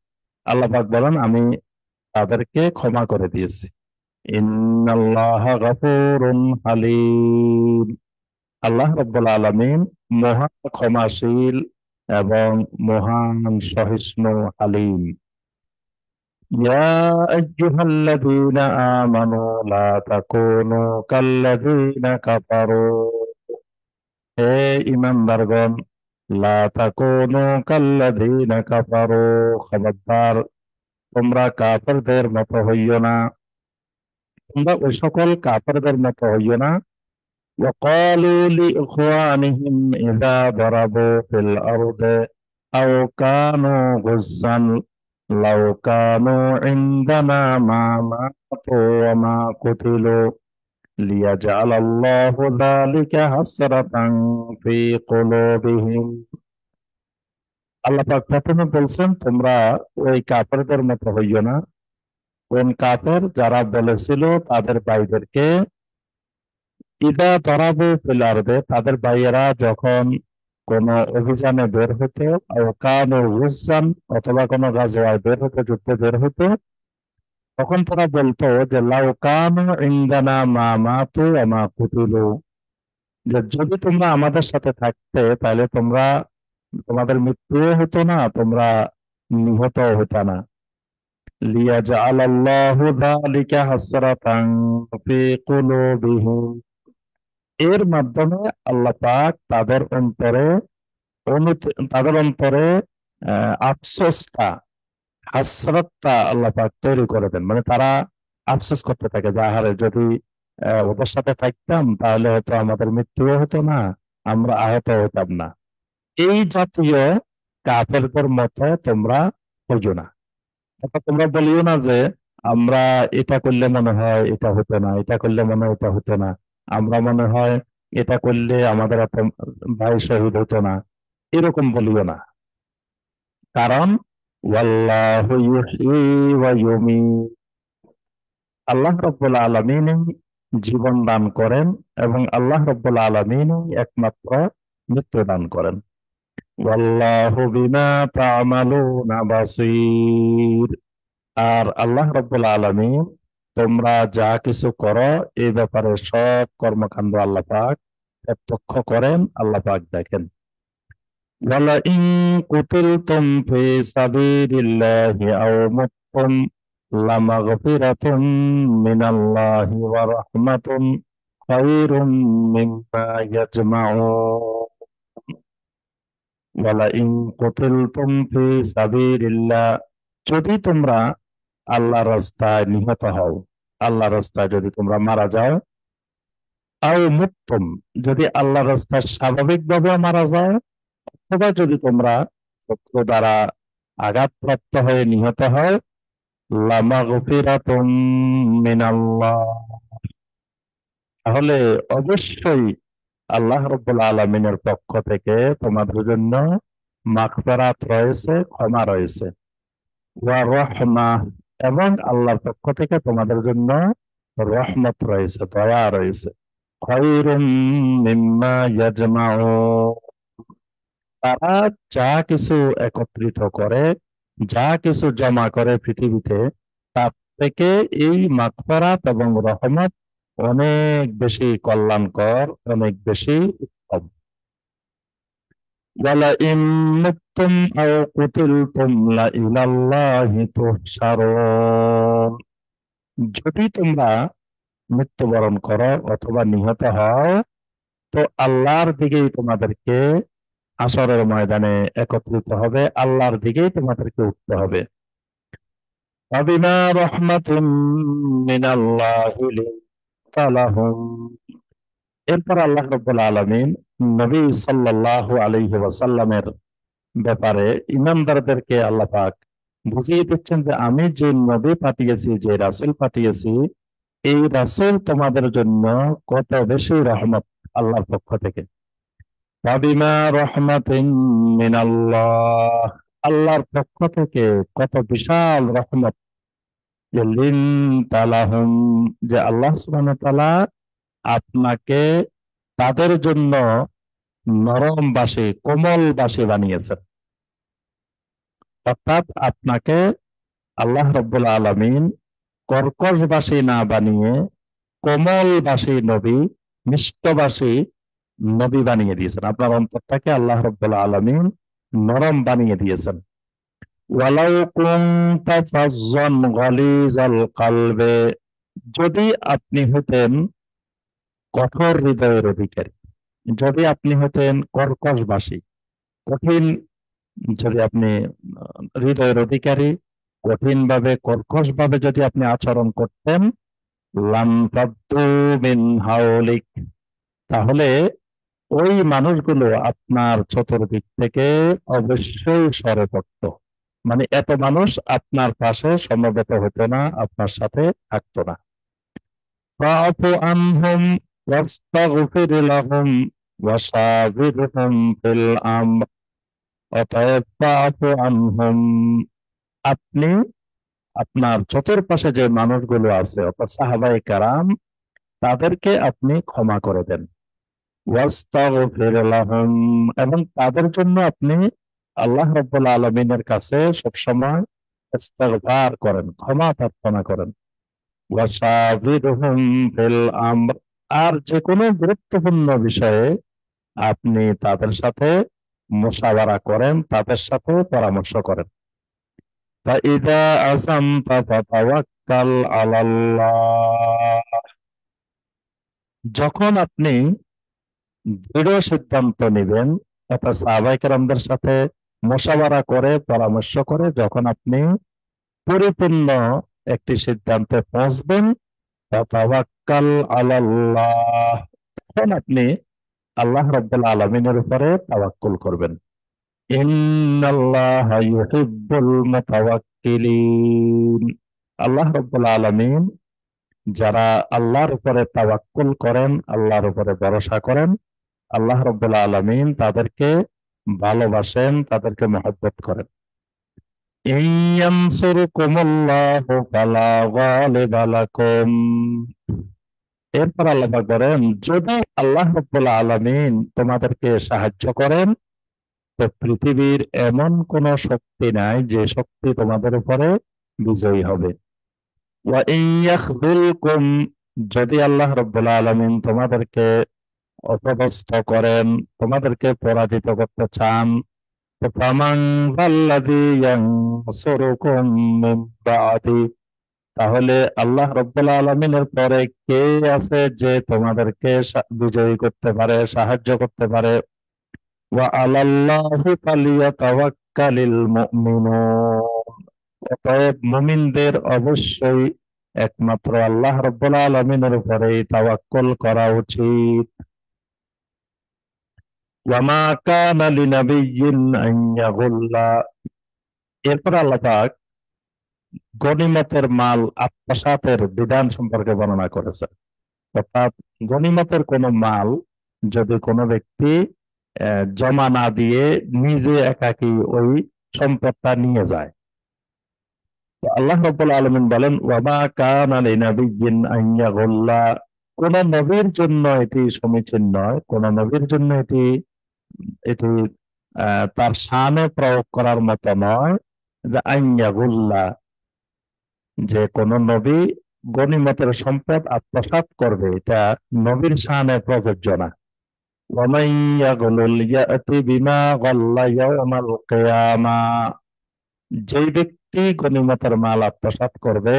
আল্লাহ পাক বলেন, আমি তাদেরকে ক্ষমা করে দিয়েছি। ইন্নাল্লাহা গাফুরুন হালিম, আল্লাহ রাব্বুল আলামিন মহা ক্ষমাশীল এবং মহান সহিষ্ণু হালিম। ইয়া আইয়ুহাল্লাযীনা আমানু লা তাকুনু কাল্লাযীনা কাফারু, হে ঈমানদারগণ, লা তাকুনু কাল্লাযীনা কাফারু, খবরদার তোমরা কাফেরদের মতো হইও না, তোমরা ওই সকল কাফেরদের মতো হইও না। وقالوا لإخوانهم إذا ضربوا في الأرض أو كانوا غزا لو كانوا عندنا ما ماتوا وما قتلوا ليجعل الله ذلك حسرة في قلوبهم। আল্লাহ পাক প্রথমে বলছেন তোমরা ওই কাফেরদের মতো হইও না, কোন কাফের যারা বলেছিল তাদের ভাইদেরকে ইদা তরাবু ফিল আরদে, তাদের ভাইয়েরা যখন কোন অভিযানে বের হতো, আও কানু গুজ্জান, অথবা কোনো গাজওয়ায় বের হতো, যুদ্ধে বের হতো, তখন তারা বলতো যে লাউ কানু ইনদানা মা মাতু ওয়া মা কুতিলু, যে যদি তোমরা আমাদের সাথে থাকতে তাহলে তোমাদের মৃত্যুও হতো না, তোমরা নিহত হতো না। লিয়াজআলাল্লাহু যালিকা হাসরাতান ফি কুলুবিহিম, এর মাধ্যমে আল্লাহ পাক তাদের অন্তরে আফসোসটা, হাসরাতটা আল্লাহ পাক তৈরি করে দেন। মানে তারা আফসোস করতে থাকে যে আহারে, যদি ওদের সাথে থাকতাম তাহলে হয়তো আমাদের মৃত্যুও হতো না, আমরা আহত হতাম না। এই জাতীয় কাফেরদের মতো তোমরা হইও না। অর্থাৎ তোমরা বলিও না যে আমরা এটা করলে মনে হয় এটা হতো না, এটা করলে মনে হয় এটা হতো না, আমরা মনে হয় এটা করলে আমাদের এত ভাই শহীদ হতো না, এরকম বলিও না। কারণ ওয়াল্লাহু ইউহয়ী ওয়া ইউমীত, আল্লাহ রাব্বুল আলামিনই জীবন দান করেন এবং আল্লাহ রাব্বুল আলামিনই একমাত্র মৃত্যু দান করেন। ওয়াল্লাহু বিমা তা'মালুনা বাসীর, আর আল্লাহ রাব্বুল আলামিন তোমরা যা কিছু করো এই ব্যাপারে সব কর্মকাণ্ড আল্লাহ পাক প্রত্যক্ষ করেন, আল্লাহ পাক দেখেন। ওয়ালাইন কুতিলতুম ফি সাবিলিল্লাহি আও মুততুম লামাগফিরাতুম মিনাল্লাহি ওয়া রাহমাতুন খায়রুম মিম্মা ইয়াজমাউন। ওয়ালাইন কুতিলতুম ফি সাবিলিল্লাহ, যদি তোমরা আল্লাহর রাস্তায় নিহত হও, আল্লাহর রাস্তায় যদি তোমরা মারা যাও, আও মুততুম, যদি আল্লাহর রাস্তায় স্বাভাবিকভাবে মারা যাও, অথবা যদি তোমরা শত্রু দ্বারা আঘাতপ্রাপ্ত হয়ে নিহত হও, লামাগফিরাতুম মিনাল্লাহ, তাহলে অবশ্যই আল্লাহ রাব্বুল আলামিনের পক্ষ থেকে তোমাদের জন্য মাগফিরাত রয়েছে, ক্ষমা রয়েছে। ওয়া রাহমাহ, এবং আল্লাহর পক্ষ থেকে তোমাদের জন্য রহমত রয়েছে, দয়া রয়েছে। খায়রুম মিম্মা ইয়াজমাউন, তারা যা কিছু একত্রিত করে, যা কিছু জমা করে পৃথিবীতে, তার থেকে এই মাগফিরাত এবং রহমত অনেক বেশি কল্যাণকর, অনেক বেশি উত্তম। ওয়ালাইন মুততুম আও কুতিলতুম লাইলাল্লাহি তুহশারুন, যদি তোমরা মৃত্যুবরণ করো অথবা নিহত হও, তো আল্লাহর দিকেই তোমাদেরকে হাসরের ময়দানে একত্রিত হবে, আল্লাহর দিকেই তোমাদেরকে উঠতে হবে। ওয়াবিমা রাহমাতিম মিনাল্লাহি লিনতা লাহুম, এরপর আল্লাহ রাব্বুল আলামিন নবী সাল্লাল্লাহু আলাইহি ওয়াসাল্লামের ব্যাপারে ইমানদারদেরকে আল্লাহ পাক বুঝিয়ে দিচ্ছেন যে আমি যে নবী পাঠিয়েছি, যে রাসূল পাঠিয়েছি, এই রাসূল তোমাদের জন্য কত বেশি রহমত আল্লাহর পক্ষ থেকে। ওয়াবিমা রাহমাতিন মিনাল্লাহ, আল্লাহর পক্ষ থেকে কত বিশাল রহমত, যে লিনতা লাহুম, যে আল্লাহ সুবহানাহু ওয়া তাআলা আপনাকে তাদের জন্য নরমবাসী, কোমলবাসী বানিয়েছেন। অর্থাৎ আপনাকে আল্লাহ রাব্বুল আলামিন কর্কশবাসী না বানিয়ে কোমলবাসী নবী, মিষ্টভাষী নবী বানিয়ে দিয়েছেন। আপনার অন্তরটাকে আল্লাহ রাব্বুল আলামিন নরম বানিয়ে দিয়েছেন। ওয়ালাউ কুনতা ফাজ্জান গালিজাল কলবে, যদি আপনি হতেন কঠোর হৃদয়ের অধিকারী, যদি আপনি হতেন কর্কশবাসী, কঠিন, যদি আপনি হৃদয়ের অধিকারী, কঠিন ভাবে কর্কশ ভাবে যদি আপনি আচরণ করতেন, লাম ফাদ্দু মিন হাওলিক, তাহলে ওই মানুষগুলো আপনার চতুর্দিক থেকে অবশ্যই সরে পড়তো। মানে এত মানুষ আপনার পাশে সমবেত হতো না, আপনার সাথে থাকতো না। ফাআফু আনহুম ওয়াস্তাগফির লাহুম ওয়াশাবিরহুম ফিল আমর, অতএব ফাআফু আনহুম, আপনি আপনার চতুর্পাশে যে মানুষগুলো আছে অর্থাৎ সাহাবায়ে কেরাম, তাদেরকে আপনি ক্ষমা করে দেন। ওয়াস্তাগফির লাহুম, এবং তাদের জন্য আপনি আল্লাহ রাব্বুল আলামিনের কাছে সবসময় ইস্তিগফার করেন, ক্ষমা প্রার্থনা করেন। ওয়াশাবিরহুম ফিল আমর, আর যে কোনো গুরুত্বপূর্ণ বিষয়ে আপনি তাদের সাথে মুশাওয়ারা করেন, তাদের সাথে পরামর্শ করেন। ফাইদা আযামতা ফাতাওয়াক্কাল আলাল্লাহ, যখন আপনি দৃঢ় সিদ্ধান্ত নেবেন, অর্থাৎ সাহাবায়ে কেরামদের সাথে মুশাওয়ারা করে পরামর্শ করে যখন আপনি পরিপূর্ণ একটি সিদ্ধান্তে পৌঁছবেন, ফাতাওয়াক্কাল আলাল্লাহ, তখন আপনি আল্লাহ রাব্বুল আলামিনের উপরে তাওয়াক্কুল করবেন। ইন্নাল্লাহা ইউহিব্বুল মুতাওয়াক্কিলিন, আল্লাহ রাব্বুল আলামিন যারা আল্লাহর উপরে তাওয়াক্কুল করেন, আল্লাহর উপরে ভরসা করেন, আল্লাহ রাব্বুল আলামিন তাদেরকে ভালোবাসেন, তাদেরকে মহব্বত করেন। ইন ইয়ানসুরকুমুল্লাহু ফালা গালিবা লাকুম, এরপর আল্লাহ পাক বলেন, যদি আল্লাহ রাব্বুল আলামিন তোমাদেরকে সাহায্য করেন, তো পৃথিবীর এমন কোন শক্তি নাই যে শক্তি তোমাদের উপরে বিজয়ী হবে। ওয়া ইন ইয়াখযুলকুম, যদি আল্লাহ রাব্বুল আলামিন তোমাদেরকে অপদস্থ করেন, তোমাদেরকে পরাজিত করতে চান, তো ফামান যাল্লাযী ইয়ানসুরুকুম মিন বা'দি, তাহলে আল্লাহ রাব্বুল আলামিনের পরে কে আছে যে তোমাদেরকে বিজয়ী করতে পারে, সাহায্য করতে পারে। ওয়া আলাল্লাহি ফালিয়াতাওয়াক্কালিল মুমিনুন, অতএব মুমিনদের অবশ্যই একমাত্র আল্লাহ রাব্বুল আলামিনের উপরেই তাওয়াক্কুল করা উচিত। ওয়া মা কানা লিনাবিয়্যিন আন ইয়াগুল্লা, এরপর আল্লাহ পাক গনিমতের মাল আত্মসাতের বিধান সম্পর্কে বর্ণনা করেছেন। অর্থাৎ গনিমতের কোনো মাল যদি কোনো ব্যক্তি জমা না দিয়ে নিজে একাকী ওই সম্পদটা নিয়ে যায়, তো আল্লাহ রাব্বুল আলামিন বলেন, ওয়া মা কানা লিনাবিয়্যিন আন ইয়াগুল্লা, কোন নবীর জন্য এটি সমীচীন নয়, কোন নবীর জন্য এটি এটি তার শানে প্রয়োগ করার মতো নয় যে আন ইয়াগুল্লা, যে কোন নবী গনিমতের সম্পদ আত্মসাৎ করবে, এটা নবীর শানে প্রযোজ্য না। ওয়ামান ইয়াগলুল ইয়াতি বিমা গাল্লা ইয়াউমাল কিয়ামাহ, যেই ব্যক্তি গনিমতের মাল আত্মসাৎ করবে,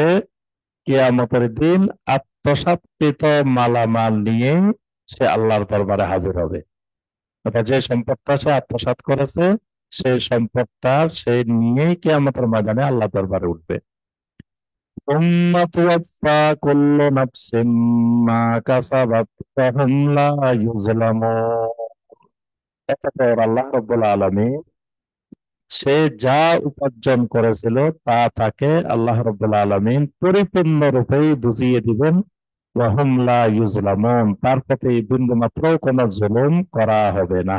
কিয়ামতের দিন আত্মসাৎকৃত মালামাল নিয়ে সে আল্লাহর দরবারে হাজির হবে। অর্থাৎ যে সম্পদটা সে আত্মসাৎ করেছে, সেই সম্পদটা সে নিয়েই কিয়ামতের ময়দানে আল্লাহ দরবারে উঠবে। সুম্মা তুওয়াফফা কুল্লু নাফসিম মা কাসাবাত ওয়া হুম লা ইউযলামুন, অতঃপর আল্লাহ রাব্বুল আলামিন সে যা উপার্জন করেছিল তা তাকে আল্লাহ রাব্বুল আলামিন পরিপূর্ণরূপেই বুঝিয়ে দিবেন। ওয়া হুম লা ইউযলামুন, তার প্রতি বিন্দুমাত্র কোনো জুলুম করা হবে না।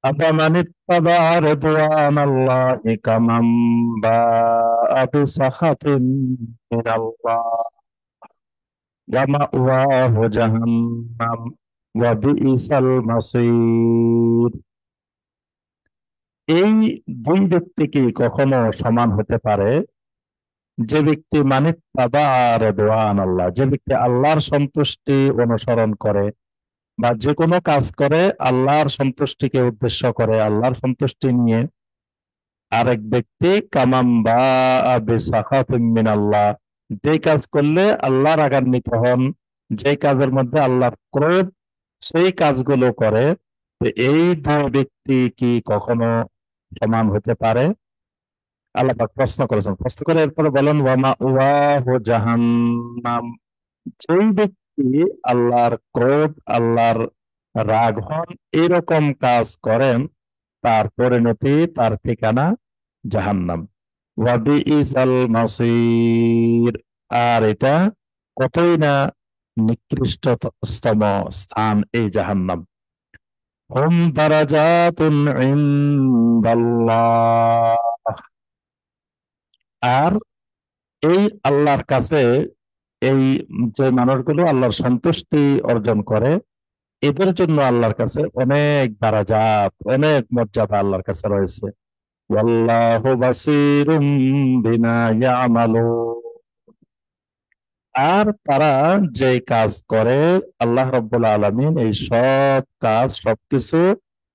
আফামান ইত্তাবা রিদওয়ানাল্লাহি কামান বাআ বিসাখাতিন মিনাল্লাহ ওয়া মাওয়াহু জাহান্নাম ওয়া বিইসাল মাসীর, এই দুই ব্যক্তি কি কখনো সমান হতে পারে? যে ব্যক্তি মানিত্তাবা রিদওয়ানাল্লাহ, যে ব্যক্তি আল্লাহর সন্তুষ্টি অনুসরণ করে বা যে কোনো কাজ করে আল্লাহর সন্তুষ্টিকে উদ্দেশ্য করে, আল্লাহর সন্তুষ্টি নিয়ে, আরেক ব্যক্তি কামাম বা বিসাখাতিন মিনাল্লাহ, যে কাজ করলে আল্লাহ রাগান্বিত হন, যে কাজের মধ্যে আল্লাহর ক্রোধ, সেই কাজগুলো করে, তো এই দুই ব্যক্তি কি কখনো সমান হতে পারে? আল্লাহ পাক প্রশ্ন করেছেন, প্রশ্ন করে এরপরে বলেন, ওয়া মাওয়াহু জাহান্নাম, যেই ব্যক্তি আল্লাহর ক্রোধ, আল্লাহর রাগ হন, এরকম কাজ করেন, তার পরিণতি, তার ঠিকানা জাহান্নাম। ওয়া বিইসাল মাসীর, আর এটা কতই না নিকৃষ্টতম স্থান এই জাহান্নাম। হুম দারাজাতুন ইনদাল্লাহ, আর এই আল্লাহর কাছে এই যে মানুষগুলো আল্লাহর সন্তুষ্টি অর্জন করে, এদের জন্য আল্লাহর কাছে অনেক দারাজাত, অনেক মর্যাদা আল্লাহর কাছে রয়েছে। ওয়াল্লাহু বাসীরুম বিমা ইয়ামালুন। আর তারা যে কাজ করে আল্লাহ রাব্বুল আলামিন এই সব কাজ সবকিছু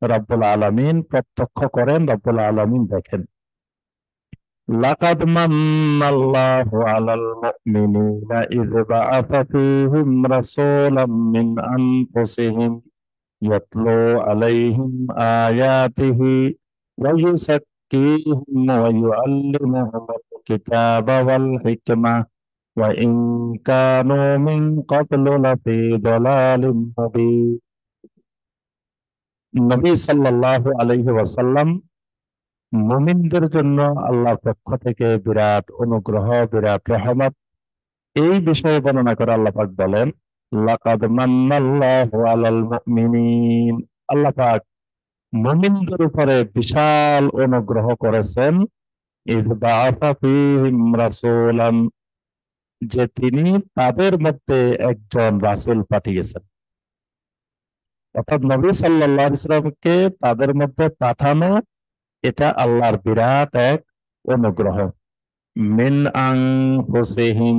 রাব্বুল আলামিন প্রত্যক্ষ করেন, রাব্বুল আলামিন দেখেন। লাকাদ মান্নাল্লাহু আলাল মুমিনিনা ইয বাআসা ফীহিম রাসূলাম মিন আনফুসিহিম ইয়াতলু আলাইহিম আয়াতিহি ওয়া ইউযাক্কিহিম ওয়া ইউআল্লিমুহুমুল কিতাবা ওয়াল হিকমাহ ওয়া ইন কানু মিন ক্বাবলু লাফী দালালিম মুবিন। নবী সাল্লাল্লাহু আলাইহি ওয়াসাল্লাম মুমিনদের জন্য আল্লাহর পক্ষ থেকে বিরাট অনুগ্রহ, বিরাট রহমত, এই বিষয়ে বর্ণনা করে আল্লাহ পাক বলেন, লাকাদ মান্নাল্লাহু আলাল মুমিনিন। আল্লাহ পাক মুমিনদের উপরে বিশাল অনুগ্রহ করেছেন, ইয বাআসা ফীহিম রাসূলান, যে তিনি তাদের মধ্যে একজন রাসূল পাঠিয়েছেন। অর্থাৎ নবী সাল্লাল্লাহু আলাইহি ওয়াসাল্লামকে তাদের মধ্যে পাঠানো, এটা আল্লাহর বিরাট এক অনুগ্রহ। মিন আনফুসিহিম,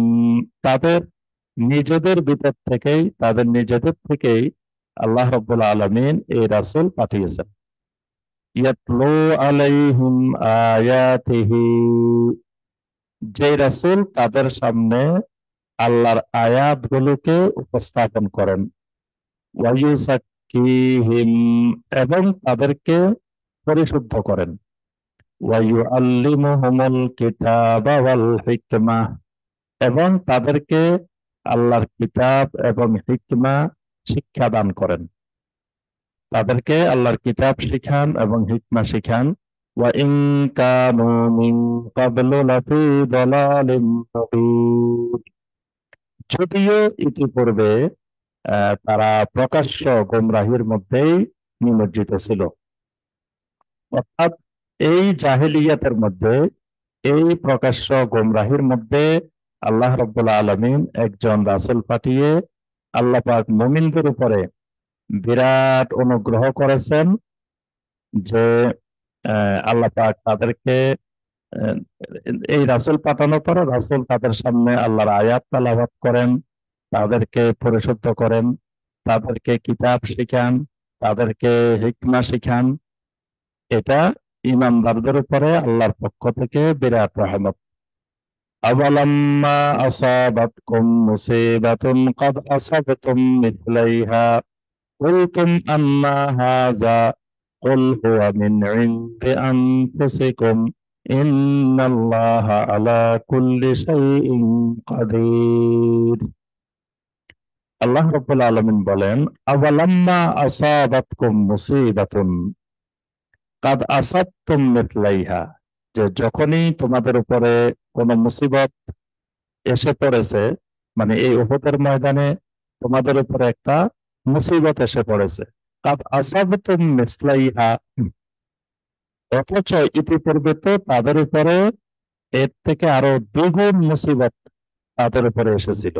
তাদের নিজেদের ভিতর থেকেই, তাদের নিজেদের থেকেই আল্লাহ রাব্বুল আলামিন এই রাসূল পাঠিয়েছেন। ইয়াতলু আলাইহিম আয়াতিহি, যে রাসূল তাদের সামনে আল্লাহর আয়াতগুলোকে উপস্থাপন করেন। ওয়া ইউযাক্কিহিম, এবং তাদেরকে পরিশুদ্ধ করেন। ওয়া ইউআল্লিমুহুমুল কিতাবা ওয়াল হিকমাহ, এবং তাদেরকে আল্লাহর কিতাব এবং হিকমা শিক্ষা দান করেন, তাদেরকে আল্লাহর কিতাব শিখান এবং হিকমা শিখান। ওয়া ইন কানু মিন ক্বাবলু লাফী দালালিম মুবিন, যদিও ইতিপূর্বে তারা প্রকাশ্য গোমরাহির মধ্যেই নিমজ্জিত ছিল। অর্থাৎ এই জাহেলিয়াতের মধ্যে, এই প্রকাশ্য গোমরাহির মধ্যে আল্লাহ রাব্বুল আলামিন একজন রাসূল পাঠিয়ে আল্লাহ পাক মুমিনদের উপরে বিরাট অনুগ্রহ করেছেন, যে আল্লাহ পাক তাদেরকে আহ, এই রাসূল পাঠানোর পরে রাসূল তাদের সামনে আল্লাহর আয়াত তেলাওয়াত করেন, তাদেরকে পরিশুদ্ধ করেন, তাদেরকে কিতাব শিখান, তাদেরকে হিকমা শিখান। এটা ঈমানদারদের উপরে আল্লাহর পক্ষ থেকে বিরাট রহমত। আওয়ালাম্মা আসাবাতকুম মুসিবাতুন ক্বাদ আসাবতুম মিথলাইহা কুলতুম আন্না হাযা কুল হুয়া মিন ইনদি আনফুসিকুম ইন্নাল্লাহা আলা কুল্লি শাইইন কাদির। আল্লাহ রাব্বুল আলামিন বলেন, আওয়ালাম্মা আসাবাতকুম মুসিবাতুন কাদ আসাবতুম মিথলাইহা, যে যখনই তোমাদের উপরে কোনো মুসিবত এসে পড়েছে, মানে এই উহুদের ময়দানে তোমাদের উপরে একটা মুসিবত এসে পড়েছে। কাদ আসাবতুম মিথলাইহা, অথচ ইতিপূর্বে তো তাদের উপরে এর থেকে আরো দ্বিগুণ মুসিবত তাদের উপরে এসেছিল।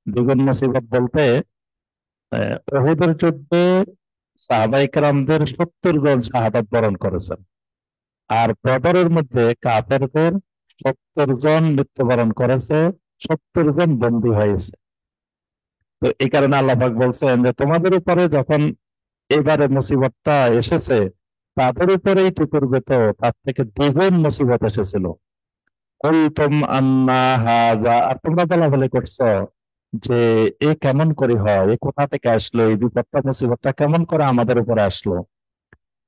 দ্বিগুণ মুসিবত বলতে উহুদের যুদ্ধে সাহাবায়ে কেরামদের ৭০ জন শাহাদাত বরণ করেছেন, আর বদরের মধ্যে কাফেরদের ৭০ জন মৃত্যুবরণ করেছে, ৭০ জন বন্দী হয়েছে। তো এই কারণে আল্লাহ পাক বলছেন যে তোমাদের উপরে যখন এবারে মুসিবতটা এসেছে, তাদের উপরেই পূর্বে তো তার থেকে দ্বিগুণ মুসিবত এসেছিল। কুলতুম আন্না হাযা, আর তোমরা বলাবলি করছো যে এ কেমন করে হয়, এ কোথা থেকে আসলো, এই বিপদটা মুসিবতটা কেমন করে আমাদের উপরে আসলো।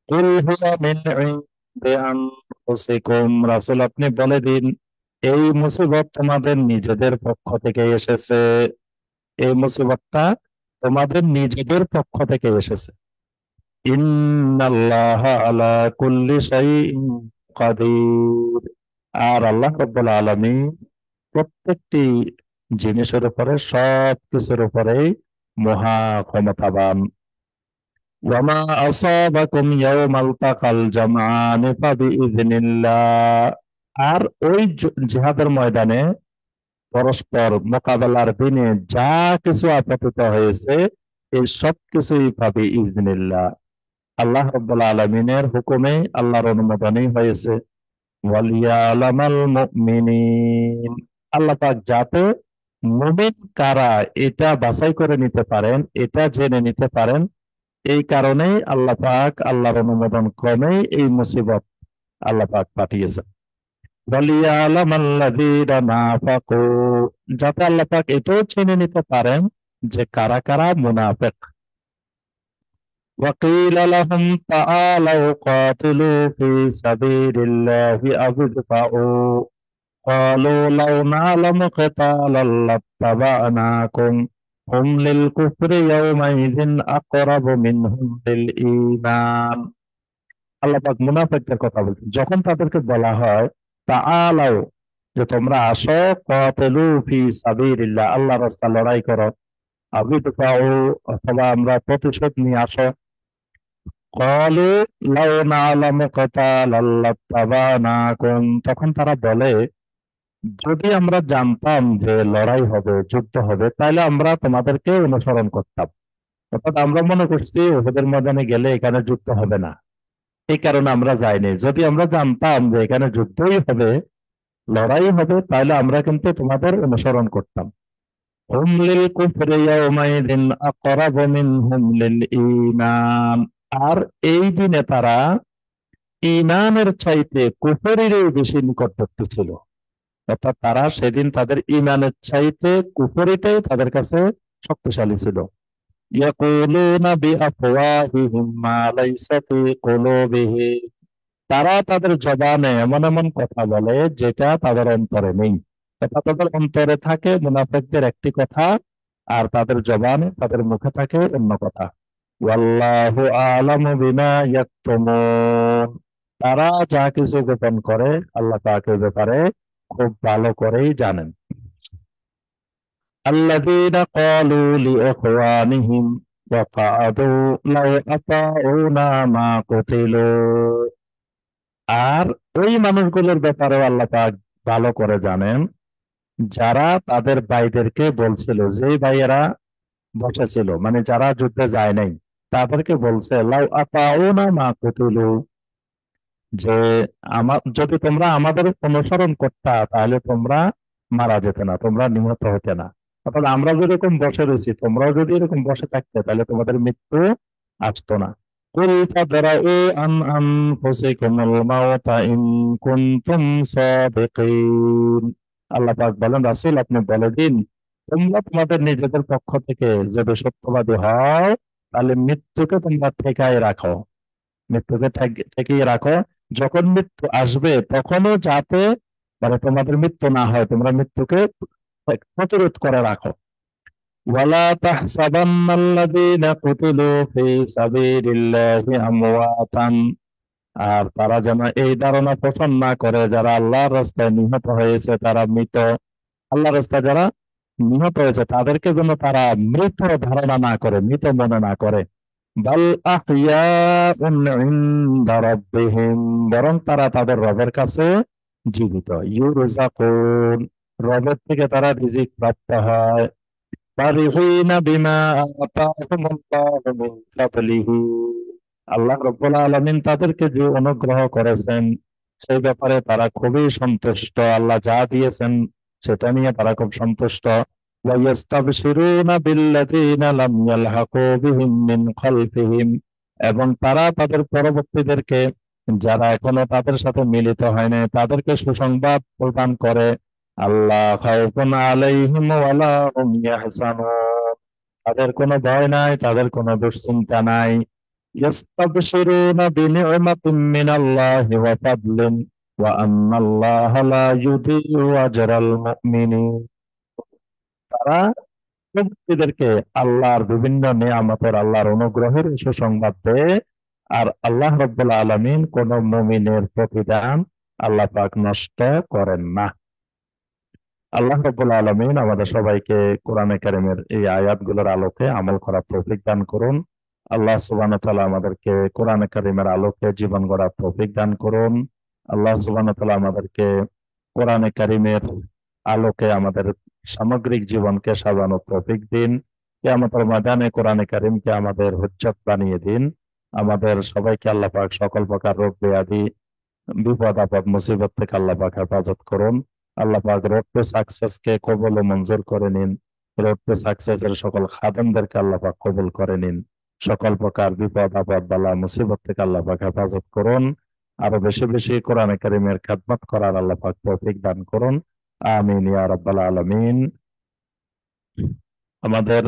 কুল হুয়া মিন ইনদি আনফুসিকুম, রাসূল আপনি বলে দিন, এই মুসিবত তোমাদের নিজেদের পক্ষ থেকে এসেছে, এই মুসিবতটা তোমাদের নিজেদের পক্ষ থেকে এসেছে। ইন্নাল্লাহা আলা কুল্লি শাইইন কাদির, আর আল্লাহ রাব্বুল আলামিন প্রত্যেকটি জিনিসের উপরে, সব কিছুর উপরেই মহা ক্ষমতাবান। ওয়ামা আসাবাকুম ইয়াওমাল তাকাল জামআনি ফাবিইযনিল্লাহ, আর ওই জিহাদের ময়দানে পরস্পর মোকাবেলার দিনে যা কিছু আপতিত হয়েছে, এই সব কিছুই পাবে ইজনিল্লাহ, আল্লাহ রাব্বুল আলামিনের হুকুমে, আল্লাহর অনুমোদনেই হয়েছে। ওয়ালিয়ালামাল মুমিনিন, আল্লাহ পাক যাতে মুমিন কারা এটা বাছাই করে নিতে পারেন, এটা জেনে নিতে পারেন, এই কারণেই আল্লাহ পাক আল্লাহর অনুমোদন ক্রমেই এই মুসিবত আল্লাহ পাক পাঠিয়েছেন। ওয়ালিয়ালামাল্লাযীনা নাফাকু, যাতে আল্লাহ পাক এটাও চিনে নিতে পারেন যে কারা কারা মুনাফিক। وقيل لهم تعالوا قاتلوا في سبيل الله أو ادفعوا قالوا لو نعلم قتالا لاتبعناكم هم للكفر يومئذ أقرب منهم للإيمان। আল্লাহ পাক মুনাফিকদের কথা বলছেন, যখন তাদেরকে বলা হয় তাআলাও, যে তোমরা আসো, কাতিলু ফি সাবিলিল্লাহ, আল্লাহর রাস্তায় লড়াই করো, আবিদফাউ, অথবা আমরা প্রতিশোধ নিয়ে আসো, ক্বালু লাউ না'লামু কিতালান লাত্তাবা'নাকুম, তখন তারা বলে যদি আমরা জানতাম যে লড়াই হবে, যুদ্ধ হবে, তাহলে আমরা তোমাদেরকে অনুসরণ করতাম। অর্থাৎ আমরা মনে করছি ওদের ময়দানে গেলে এখানে যুদ্ধ হবে না, এই কারণে আমরা যাইনি। যদি আমরা জানতাম যে এখানে যুদ্ধই হবে, লড়াই হবে, তাহলে আমরা কিন্তু তোমাদের অনুসরণ করতাম। হুম লিল কুফরি ইয়াউমাইদিন আকরাবু মিনহুম লিল ঈমান, আর এই দিনে তারা ঈমানের চাইতে কুফরিরই বেশি নিকটবর্তী ছিল। অর্থাৎ তারা সেদিন তাদের ঈমানের চাইতে কুফরিটাই তাদের কাছে শক্তিশালী ছিল। ইয়াকুলুনা বিআফওয়াহিহিম মা লাইসা ফি কুলুবিহিম, তারা তাদের জবানে এমন এমন কথা বলে যেটা তাদের অন্তরে নেই। অর্থাৎ তাদের অন্তরে থাকে মুনাফিকদের একটি কথা, আর তাদের জবানে, তাদের মুখে থাকে অন্য কথা। ওয়াল্লাহু আ'লামু বিমা ইয়াকতুমুন, তারা যা কিছু গোপন করে আল্লাহ তাআলা এ ব্যাপারে খুব ভালো করেই জানেন। আল্লাযীনা ক্বালু লিইখওয়ানিহিম ওয়া ক্বাদু লাউ আতাউনা মা কুতিলু, আর ওই মানুষগুলোর ব্যাপারেও আল্লাহ পাক ভালো করে জানেন, যারা তাদের ভাইদেরকে বলছিল, যে ভাইয়েরা বসেছিল, মানে যারা যুদ্ধে যায় নাই, তাদেরকে বলছে লাউ আতাউনা মা কুতিলু, যে আমার যদি তোমরা আমাদের অনুসরণ করতা তাহলে তোমরা মারা যেতে না, তোমরা নিহত হতে না। অর্থাৎ আমরা যেরকম বসে রয়েছি, তোমরাও যদি এরকম বসে থাকতে তাহলে তোমাদের মৃত্যু আসতো না। কুল ফাদরাউ আন আনফুসিকুমুল মাউতা ইন কুনতুম সাদিকিন, আল্লাহ পাক বলেন রাসূল আপনি বলে দিন, তোমরা তোমাদের নিজেদের পক্ষ থেকে যদি সত্যবাদী হও, তাহলে মৃত্যুকে তোমরা ঠেকায় রাখো, মৃত্যুকে ঠেকিয়ে রাখো। যখন মৃত্যু আসবে তখনও যাতে মানে তোমাদের মৃত্যু না হয়, তোমরা মৃত্যুকে প্রতিরোধ করে রাখো। ওয়ালা তাহসাবান্নাল্লাযীনা কুতিলু ফী সাবিলিল্লাহি আমওয়াতান, আর তারা যেন এই ধারণা পোষণ না করে যারা আল্লাহর রাস্তায় নিহত হয়েছে তারা মৃত। আল্লাহর রাস্তায় যারা নিহত হয়েছে তাদেরকে যেন তারা মৃত ধারণা না করে, মৃত মনে না করে। বাল আহইয়াউন ইনদা রাব্বিহিম, বরং তারা তাদের রবের কাছে জীবিত। ইউরজাকুন, রবের থেকে তারা রিজিক প্রাপ্ত হয়। ফারিহিনা বিমা আতাহুমুল্লাহু মিন ফাদলিহি, আল্লাহ রাব্বুল আলামিন তাদেরকে যে অনুগ্রহ করেছেন সেই ব্যাপারে তারা খুবই সন্তুষ্ট। আল্লাহ যা দিয়েছেন সেটা নিয়ে তারা খুব সন্তুষ্ট। ওয়াইয়াস্তাবশিরুনা বিল্লাযীনা লাম ইয়ালহাকু বিহিম মিন খালফিহিম, এবং তারা তাদের পরবর্তীদেরকে, যারা এখনো তাদের সাথে মিলিত হয়নি, তাদেরকে সুসংবাদ প্রদান করে, আল্লাহ খাউফুন আলাইহিম ওয়ালা হুম ইয়াহজানুন, তাদের কোনো ভয় নাই, তাদের কোনো দুশ্চিন্তা নাই। ইয়াস্তাবশিরুনা বিনি'মাতিম মিনাল্লাহি ওয়া ফাদলিন ওয়া আন্নাল্লাহা লা ইউযি'ু আজরাল মুমিনিন, তারা মুমিনদেরকে আল্লাহর বিভিন্ন নিয়ামতের, আল্লাহর অনুগ্রহের সুসংবাদ দেয়। আর আল্লাহ রাব্বুল আলামিন কোন মুমিনের প্রতিদান আল্লাহ পাক নষ্ট করেন না। আল্লাহ রাব্বুল আলামিন আমাদের সবাইকে কোরআনে কারিমের এই আয়াতগুলোর আলোকে আমল করার তৌফিক দান করুন। আল্লাহ সুবহানাহু ওয়া তাআলা আমাদেরকে কোরআনে কারিমের আলোকে জীবন গড়ার তৌফিক দান করুন। আল্লাহ সুবহানাহু ওয়া তাআলা আমাদেরকে কোরআনে কারিমের আলোকে আমাদের সামগ্রিক জীবনকে সাজানোর তৌফিক দিন। কিয়ামতের ময়দানে কোরআনে কারিমকে আমাদের হুজ্জত বানিয়ে দিন। আমাদের সবাইকে আল্লাহ পাক সকল প্রকার রোগ ব্যাধি, বিপদ আপদ মুসিবত থেকে আল্লাহ পাক হেফাজত করুন। আল্লাহ পাক রোড টু সাকসেস কে কবুল ও মঞ্জুর করে নিন। রোড টু সাকসেস এর সকল খাদেমদেরকে আল্লাহ পাক কবুল করে নিন। সকল প্রকার বিপদ আপদ বালা মুসিবত থেকে আল্লাহ পাক হেফাজত করুন। আরো বেশি বেশি কোরআনে কারিমের খেদমত করার আল্লাহ পাক তৌফিক দান করুন। আমিন ইয়া রাব্বাল আলামিন। আমাদের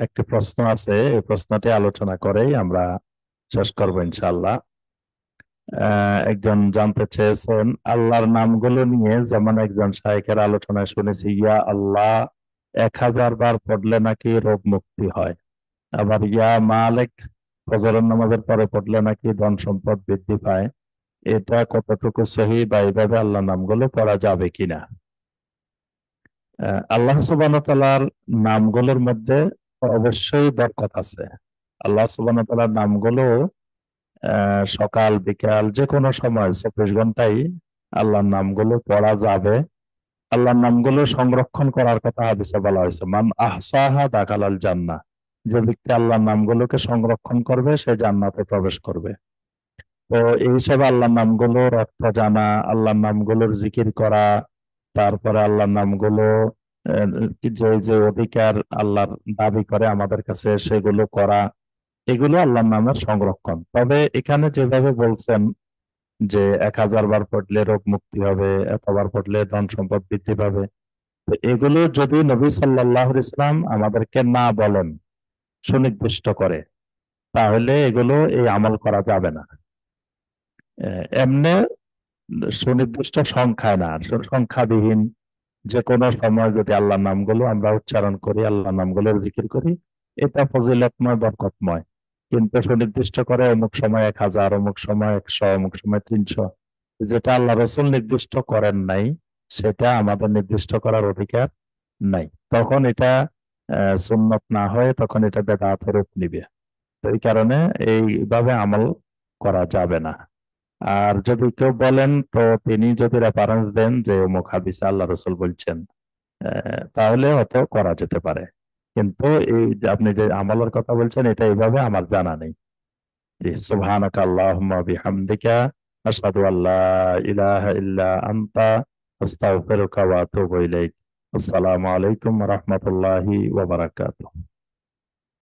একটি প্রশ্ন আছে, এই প্রশ্নটি আলোচনা করেই আমরা শেষ করবো ইনশাআল্লাহ। একজন জানতে চেয়েছেন আল্লাহর নামগুলো নিয়ে, যেমন একজন শায়েখের আলোচনায় শুনেছি ইয়া আল্লাহ 1000 বার পড়লে নাকি রোগ মুক্তি হয়, আবার ইয়া মালিক ফজরের নামাজের পরে পড়লে নাকি ধন সম্পদ বৃদ্ধি পায়। এটা কতটুকু সহি, বা এইভাবে আল্লাহ নামগুলো পড়া যাবে কিনা? আল্লাহ সুবহানাহু ওয়া তাআলার নামগুলোর মধ্যে অবশ্যই বরকত আছে। আল্লাহ সুবহানাহু ওয়া তাআলার নামগুলো সকাল বিকাল যে কোনো সময় 24 ঘন্টাই আল্লাহর নামগুলো পড়া যাবে। আল্লাহর নামগুলো সংরক্ষণ করার কথা হাদিসে বলা হয়েছে, মান আহসাহা দাখালাল জান্নাহ। যে ব্যক্তি আল্লাহর নামগুলোকে সংরক্ষণ করবে সে জান্নাতে প্রবেশ করবে। তো এই হিসেবে আল্লাহর নামগুলোর অর্থ জানা, আল্লাহর নামগুলোর জিকির করা, তারপরে আল্লাহর নামগুলো যে যে অধিকার আল্লাহর দাবি করে আমাদের কাছে সেগুলো করা, এগুলো আল্লাহর নামের সংরক্ষণ। তবে এখানে যেভাবে বলছেন যে 1000 বার পড়লে রোগ মুক্তি হবে, এতবার পড়লে ধন সম্পদ বৃদ্ধি পাবে, তো এগুলো যদি নবী সাল্লাল্লাহু আলাইহি ওয়াসাল্লাম আমাদেরকে না বলেন, সুনির্দিষ্ট করে, তাহলে এগুলো এই আমল করা যাবে না। এমনি সুনির্দিষ্ট সংখ্যায় না, সংখ্যাবিহীন যে কোনো সময় যদি আল্লাহর নামগুলো আমরা উচ্চারণ করি, আল্লাহর নামগুলোর জিকির করি, এটা ফজিলতময় বরকতময়। কিন্তু সুনির্দিষ্ট করে অমুক সময় 1000, অমুক সময় 100, অমুক সময় 300, যেটা আল্লাহ রসুল নির্দিষ্ট করেন নাই, সেটা আমাদের নির্দিষ্ট করার অধিকার নাই। তখন এটা সুন্নত না হয়ে তখন এটা বেদাতের রূপ নিবে। তো এই কারণে এইভাবে আমল করা যাবে না। আর যদি কেউ বলেন, তো তিনি যদি রেফারেন্স দেন যে অমুক হাদিসে আল্লাহ রসুল বলছেন, তাহলে হয়তো করা যেতে পারে। কিন্তু এই যে আপনি যে আমলের কথা বলছেন, এটা এইভাবে আমার জানা নেই। জি, সুবহানাকা আল্লাহুম্মা বিহামদিকা আশহাদু আল্লা ইলাহা ইল্লা আনতা আস্তাগফিরুকা ওয়া আতুবু ইলাইক। আসসালামু আলাইকুম ওয়া রাহমাতুল্লাহি ওয়া বারাকাতুহু।